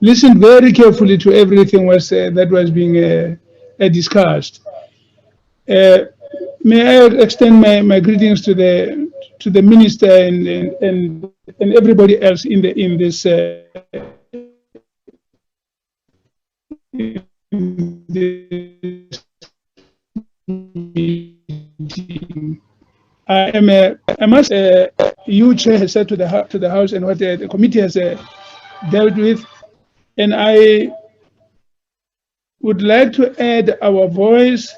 listened very carefully to everything that was being discussed. May I extend my greetings to the minister and everybody else in this meeting. I must you, Chair, has said to the House and what the committee has dealt with. And I would like to add our voice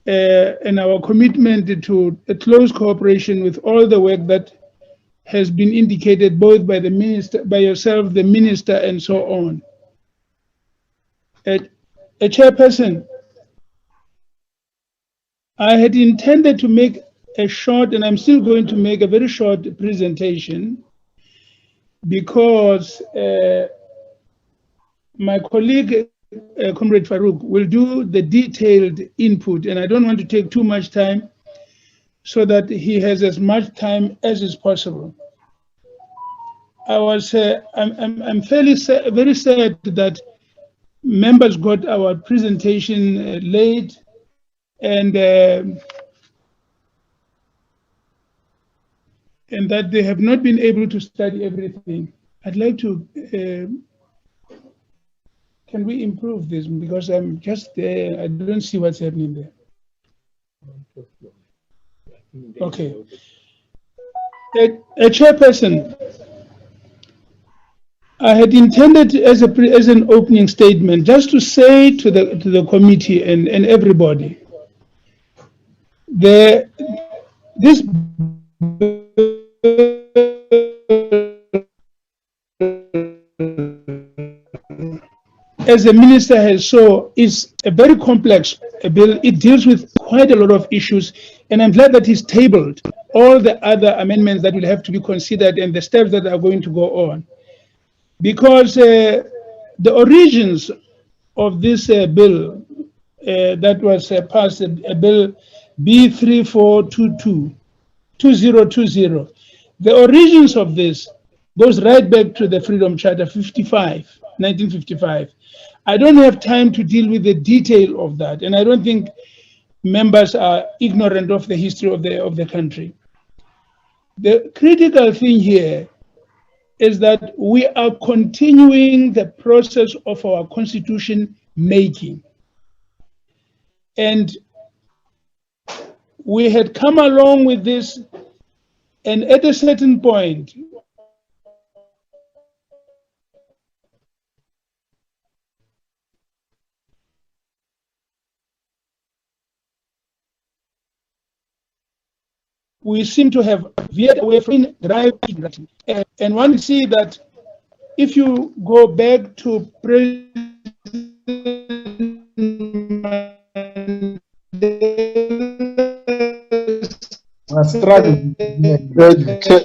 and our commitment to a close cooperation with all the work that has been indicated both by the Minister, by yourself, the Minister, and so on. A Chairperson, I had intended to make a short, and I'm still going to make a very short presentation because my colleague, Comrade Farouk, will do the detailed input, and I don't want to take too much time so that he has as much time as is possible. I'm fairly very sad that members got our presentation late, and that they have not been able to study everything. I'd like to, can we improve this? Because I'm just there, I don't see what's happening there. Okay. A Chairperson, I had intended as an opening statement just to say to the committee and everybody, this as the Minister has shown, is a very complex bill. It deals with quite a lot of issues, and I'm glad that he's tabled all the other amendments that will have to be considered and the steps that are going to go on. Because the origins of this bill that was passed, Bill B3422, 2020, the origins of this goes right back to the Freedom Charter 1955. I don't have time to deal with the detail of that, and I don't think members are ignorant of the history of the country. The critical thing here is that we are continuing the process of our constitution making. And we had come along with this, and at a certain point, we seem to have veered away from drive. And one see that if you go back to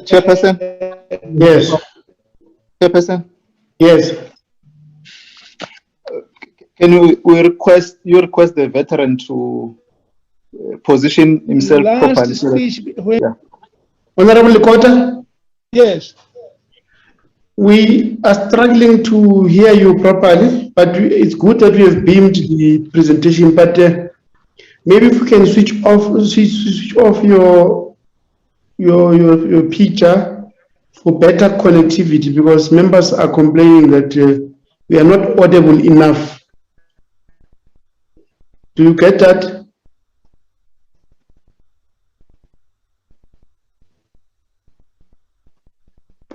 Chairperson? Yes. Chairperson? Yes. Can you request the veteran to position himself properly? Yeah. Honorable Likota? Yes. We are struggling to hear you properly, but it's good that we have beamed the presentation. But maybe if we can switch off your picture for better connectivity, because members are complaining that we are not audible enough. Do you get that?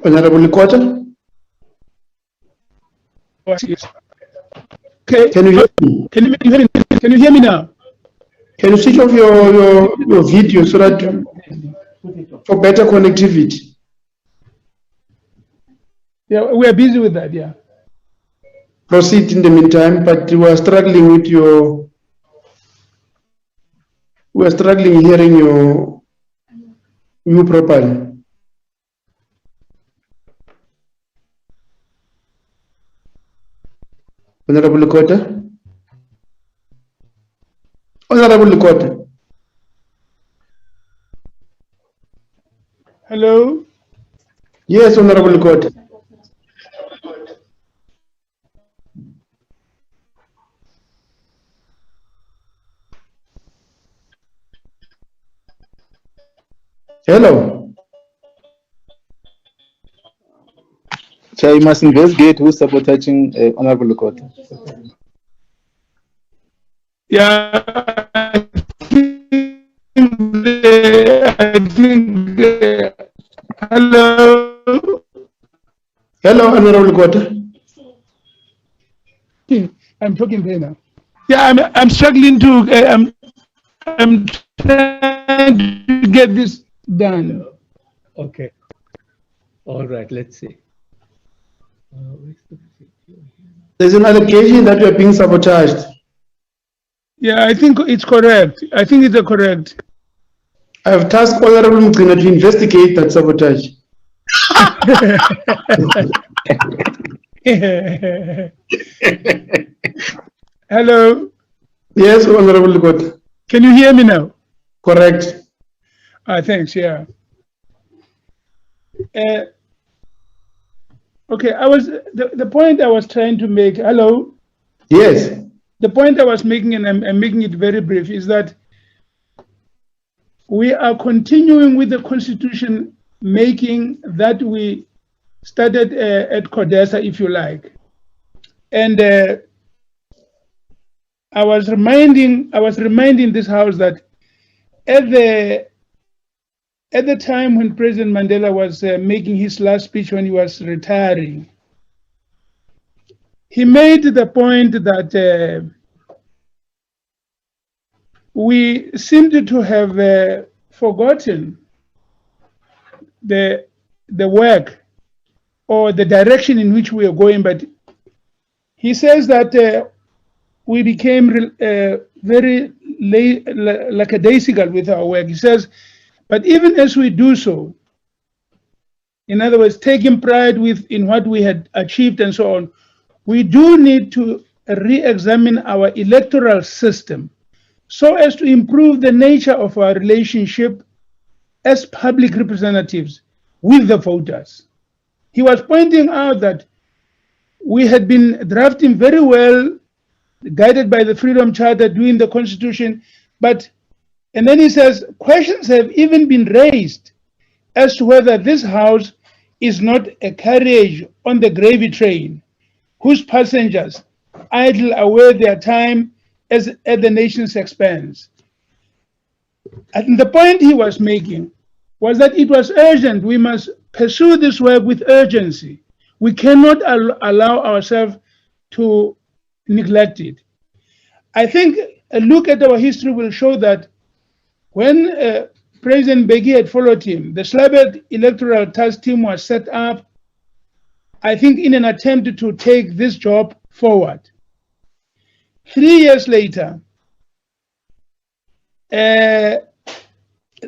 Honorable Likota? Okay. Can you hear me? Can you hear me now? Can you switch off your video so that for better connectivity? Yeah, we are busy with that. Yeah. Proceed in the meantime, but we are struggling with your. We are struggling hearing you properly. Honorable Likota? Honorable Likota? Hello? Yes, Honorable Likota. Hello? Chair, you must investigate who's sabotaging Honorable Likota. Yeah, I think Hello. Hello, Honorable Kota. I'm talking there now. Yeah, I'm struggling to. I'm trying to get this done. Okay. All right. Let's see. There's an allegation that you're being sabotaged. Yeah, I think it's correct. I think it's correct. I have tasked Honorable Mugina to investigate that sabotage. Hello. Yes, Honorable Kota. Can you hear me now? Correct. Thanks. Yeah. Okay. I was the point I was trying to make. Hello. Yes. The point I was making, and I'm making it very brief, is that we are continuing with the constitution making that we started at CODESA, if you like. And I was reminding this House that at the time when President Mandela was making his last speech when he was retiring, he made the point that we seemed to have forgotten the work or the direction in which we are going. But he says that we became very lackadaisical with our work. He says, but even as we do so, in other words, taking pride in what we had achieved and so on, we do need to re-examine our electoral system so as to improve the nature of our relationship as public representatives with the voters. He was pointing out that we had been drafting very well, guided by the Freedom Charter, doing the Constitution, and then he says, questions have even been raised as to whether this House is not a carriage on the gravy train, whose passengers idle away their time at the nation's expense. And the point he was making was that it was urgent. We must pursue this work with urgency. We cannot allow ourselves to neglect it. I think a look at our history will show that when President Mbeki had followed him, the Slabert Electoral Task Team was set up, I think, in an attempt to take this job forward. 3 years later,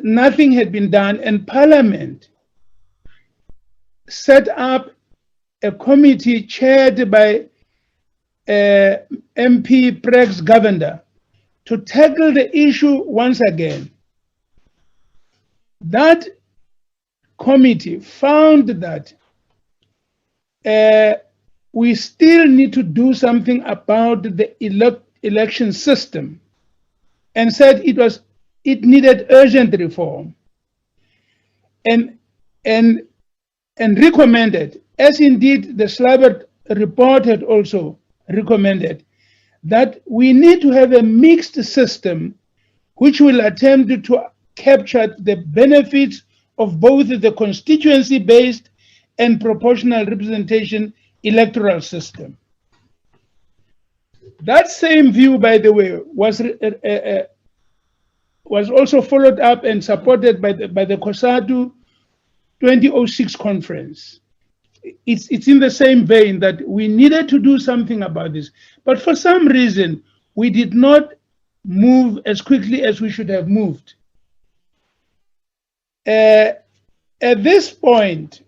nothing had been done, and Parliament set up a committee chaired by MP Prex Govender to tackle the issue once again. That committee found that we still need to do something about the election system, and said it needed urgent reform, and recommended, as indeed the Slabert report had also recommended, that we need to have a mixed system which will attempt to capture the benefits of both the constituency-based and proportional representation electoral system. That same view, by the way, was also followed up and supported by the COSATU 2006 conference. It's in the same vein that we needed to do something about this, but for some reason we did not move as quickly as we should have moved. At this point,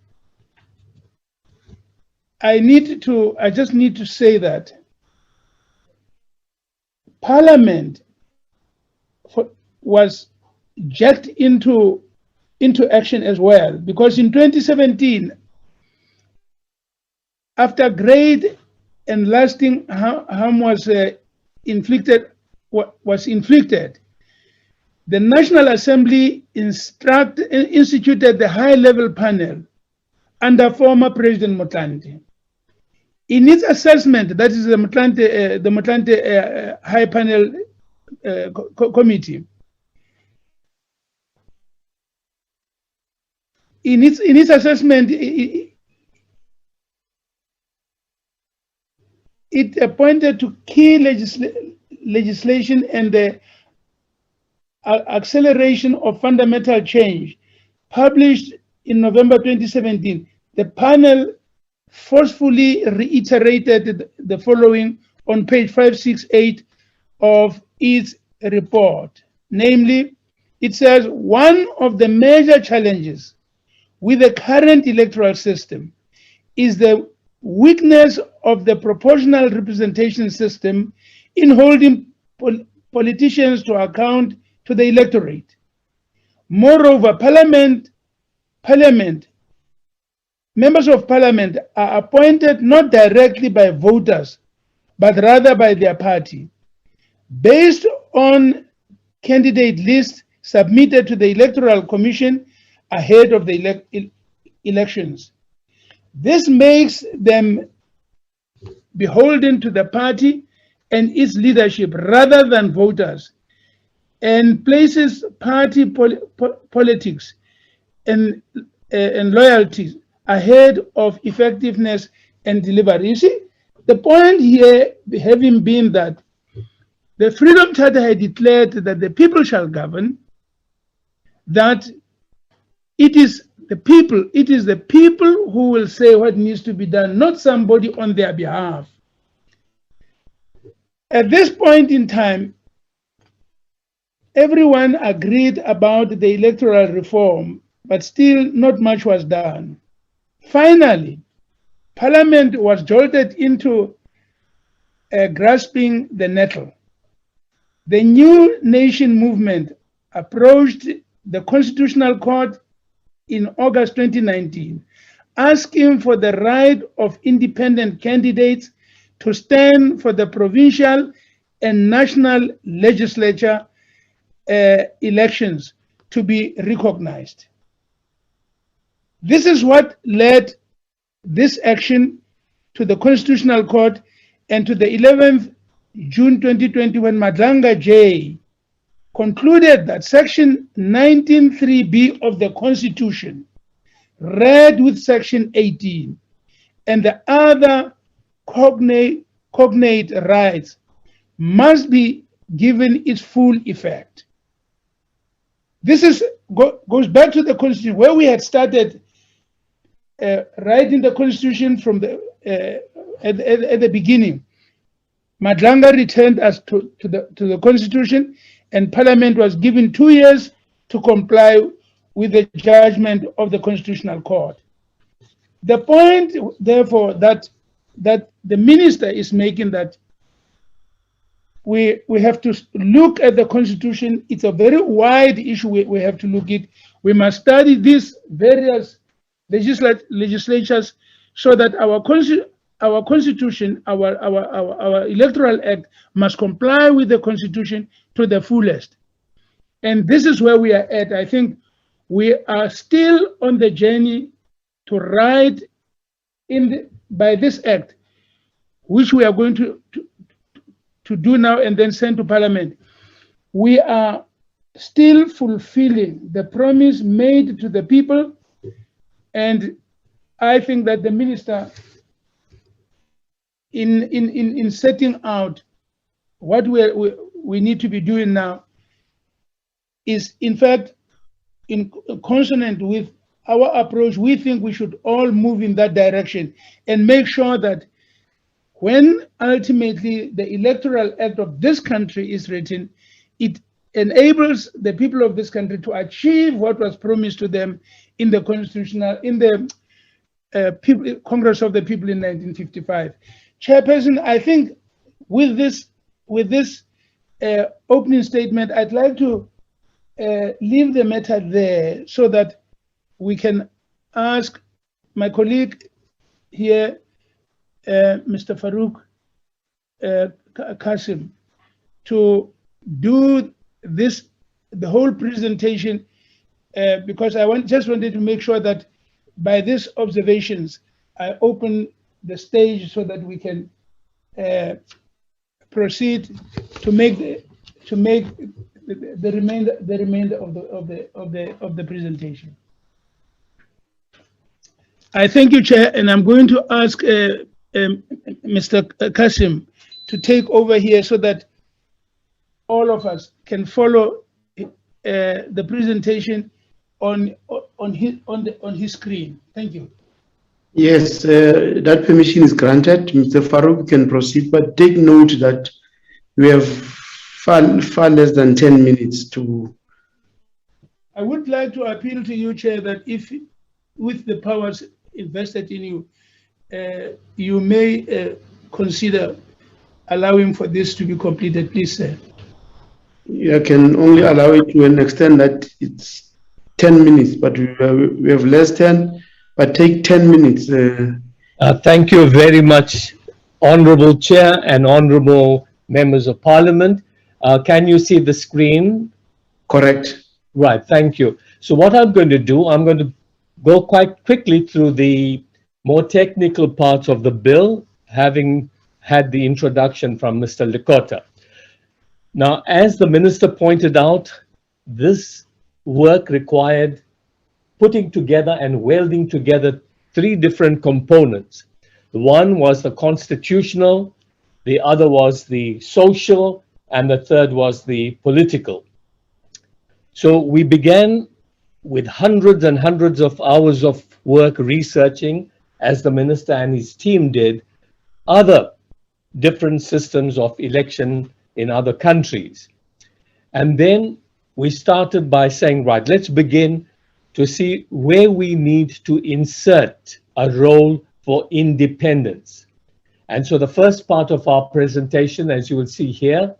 I just need to say that Parliament was jacked into action as well, because in 2017, after great and lasting harm was inflicted, the National Assembly instituted the high-level panel under former President Motlanthe. In its assessment, that is the Motlanthe High Panel Committee, in its assessment, it pointed to key legislation and the acceleration of fundamental change. Published in November 2017, the panel forcefully reiterated the following on page 568 of its report. Namely, it says one of the major challenges with the current electoral system is the weakness of the proportional representation system in holding politicians to account to the electorate. Moreover, members of parliament are appointed not directly by voters, but rather by their party, based on candidate lists submitted to the Electoral Commission ahead of the elections. This makes them beholden to the party and its leadership rather than voters, and places party politics and loyalties ahead of effectiveness and delivery. You see, the point here having been that the Freedom Charter had declared that the people shall govern, that it is the people who will say what needs to be done, not somebody on their behalf. At this point in time, everyone agreed about the electoral reform, but still not much was done. Finally, Parliament was jolted into grasping the nettle. The New Nation movement approached the Constitutional Court in August 2019, asking for the right of independent candidates to stand for the provincial and national legislature elections to be recognized. This is what led this action to the Constitutional Court and to the 11th June 2020, when Madlanga J concluded that Section 19(3)(b) of the Constitution, read with Section 18 and the other cognate rights, must be given its full effect. This goes back to the Constitution, where we had started writing the Constitution from at the beginning. Madlanga returned us to the Constitution, and Parliament was given 2 years to comply with the judgment of the Constitutional Court. The point, therefore, that the Minister is making, that we have to look at the Constitution. It's a very wide issue we have to look at. We must study these various legislatures so that our Constitution, our Electoral Act must comply with the Constitution to the fullest. And this is where we are at. I think we are still on the journey to write by this act, which we are going to do now and then send to Parliament. We are still fulfilling the promise made to the people, and I think that the Minister, in setting out what we need to be doing now, is in fact in consonant with our approach. We think we should all move in that direction and make sure that when ultimately the Electoral Act of this country is written, it enables the people of this country to achieve what was promised to them in the Congress of the People in 1955. Chairperson, I think with this opening statement, I'd like to leave the matter there so that we can ask my colleague here, Mr. Farouk Kasim, to do the whole presentation, because I just wanted to make sure that by these observations, I open the stage so that we can proceed to make the remainder of the presentation. I thank you, Chair, and I'm going to ask Mr. Kasim to take over here so that all of us can follow the presentation on his screen. Thank you. Yes, that permission is granted. Mr. Farouk can proceed, but take note that we have far less than 10 minutes to. I would like to appeal to you, Chair, that if, with the powers invested in you, you may consider allowing for this to be completed, please, sir. I can only allow it to an extent that it's 10 minutes, but we have less than, but take 10 minutes. Thank you very much, Honorable Chair and Honorable Members of Parliament. Can you see the screen? Correct. Right, thank you. So what I'm going to do, I'm going to go quite quickly through the more technical parts of the bill, having had the introduction from Mr. Lekota. Now, as the Minister pointed out, this work required putting together and welding together three different components. One was the constitutional, the other was the social, and the third was the political. So we began with hundreds and hundreds of hours of work researching, as the Minister and his team did, other different systems of election in other countries. And then we started by saying, right, let's begin to see where we need to insert a role for independence. And so the first part of our presentation, as you will see here,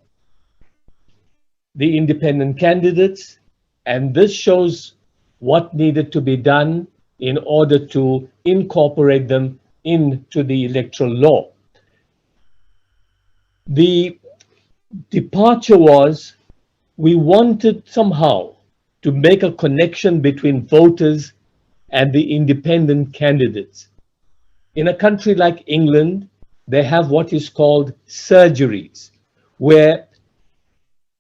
the independent candidates, and this shows what needed to be done in order to incorporate them into the electoral law. The departure was, we wanted somehow to make a connection between voters and the independent candidates. In a country like England, they have what is called surgeries, where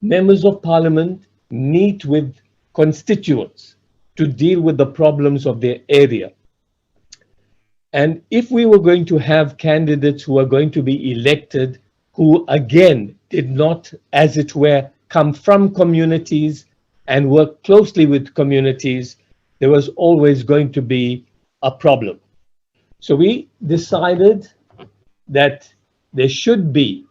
members of parliament meet with constituents to deal with the problems of their area. And if we were going to have candidates who are going to be elected, who again did not, as it were, come from communities and work closely with communities, there was always going to be a problem. So we decided that there should be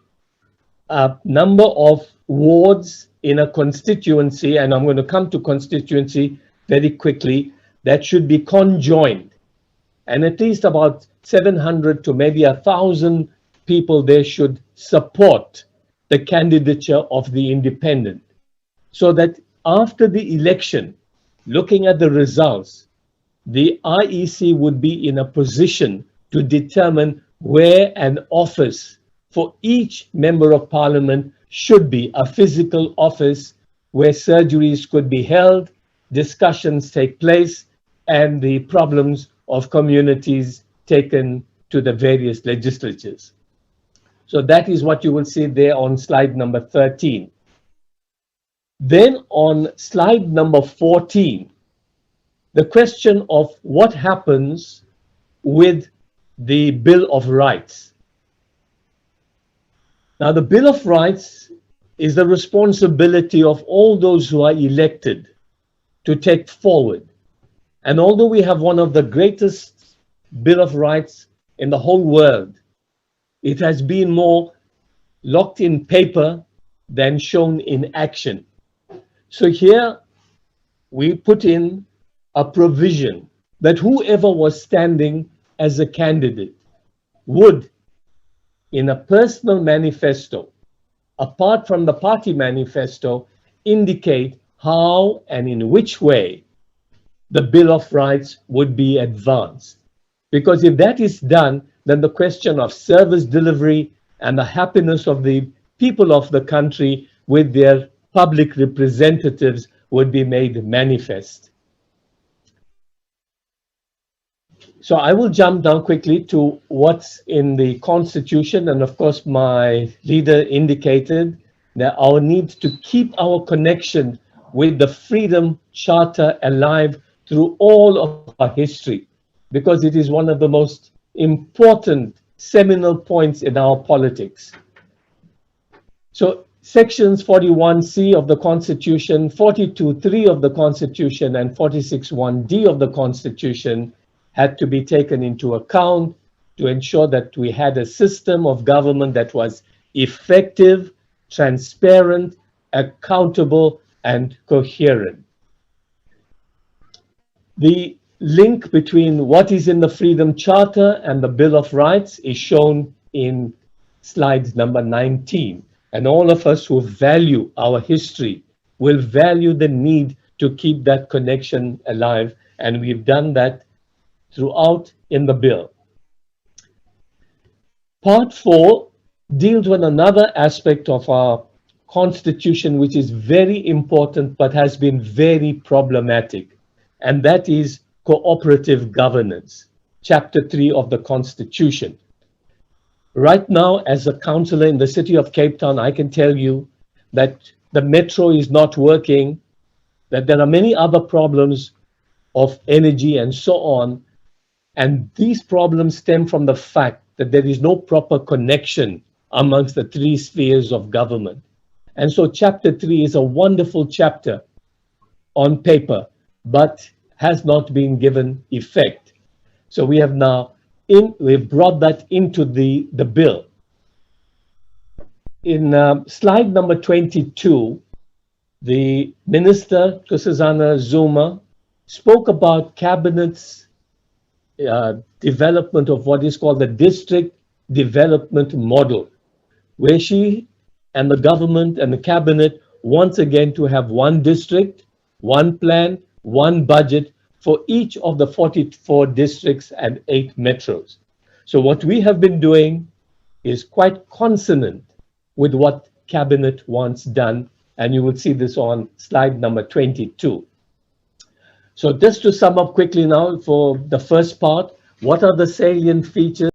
a number of wards in a constituency, and I'm going to come to constituency very quickly, that should be conjoined. And at least about 700 to maybe 1,000 people there should support the candidature of the independent. So that after the election, looking at the results, the IEC would be in a position to determine where an office for each member of parliament should be, a physical office where surgeries could be held, discussions take place, and the problems of communities taken to the various legislatures. So that is what you will see there on slide number 13. Then on slide number 14, the question of what happens with the Bill of Rights. Now, the Bill of Rights is the responsibility of all those who are elected to take forward. And although we have one of the greatest Bill of Rights in the whole world, it has been more locked in paper than shown in action. So here we put in a provision that whoever was standing as a candidate would, in a personal manifesto, apart from the party manifesto, indicate how and in which way the Bill of Rights would be advanced. Because if that is done, then the question of service delivery and the happiness of the people of the country with their public representatives would be made manifest. So I will jump down quickly to what's in the Constitution. And of course, my leader indicated that our need to keep our connection with the Freedom Charter alive through all of our history. because it is one of the most important seminal points in our politics. So sections 41C of the Constitution, 42.3 of the Constitution, and 46.1D of the Constitution had to be taken into account to ensure that we had a system of government that was effective, transparent, accountable, and coherent. The link between what is in the Freedom Charter and the Bill of Rights is shown in slide number 19. And all of us who value our history will value the need to keep that connection alive. And we've done that throughout in the bill. Part 4 deals with another aspect of our Constitution, which is very important but has been very problematic, and that is cooperative governance, Chapter 3 of the Constitution. Right now, as a councillor in the city of Cape Town, I can tell you that the metro is not working, that there are many other problems of energy and so on, and these problems stem from the fact that there is no proper connection amongst the three spheres of government. And so Chapter 3 is a wonderful chapter on paper, but has not been given effect. So we have now we've brought that into the bill. In slide number 22, the Minister, Kusizana Zuma, spoke about Cabinet's development of what is called the district development model, where she and the government and the cabinet once again to have one district, one plan, one budget for each of the 44 districts and 8 metros. So what we have been doing is quite consonant with what cabinet wants done, and you will see this on slide number 22. So just to sum up quickly now for the first part, what are the salient features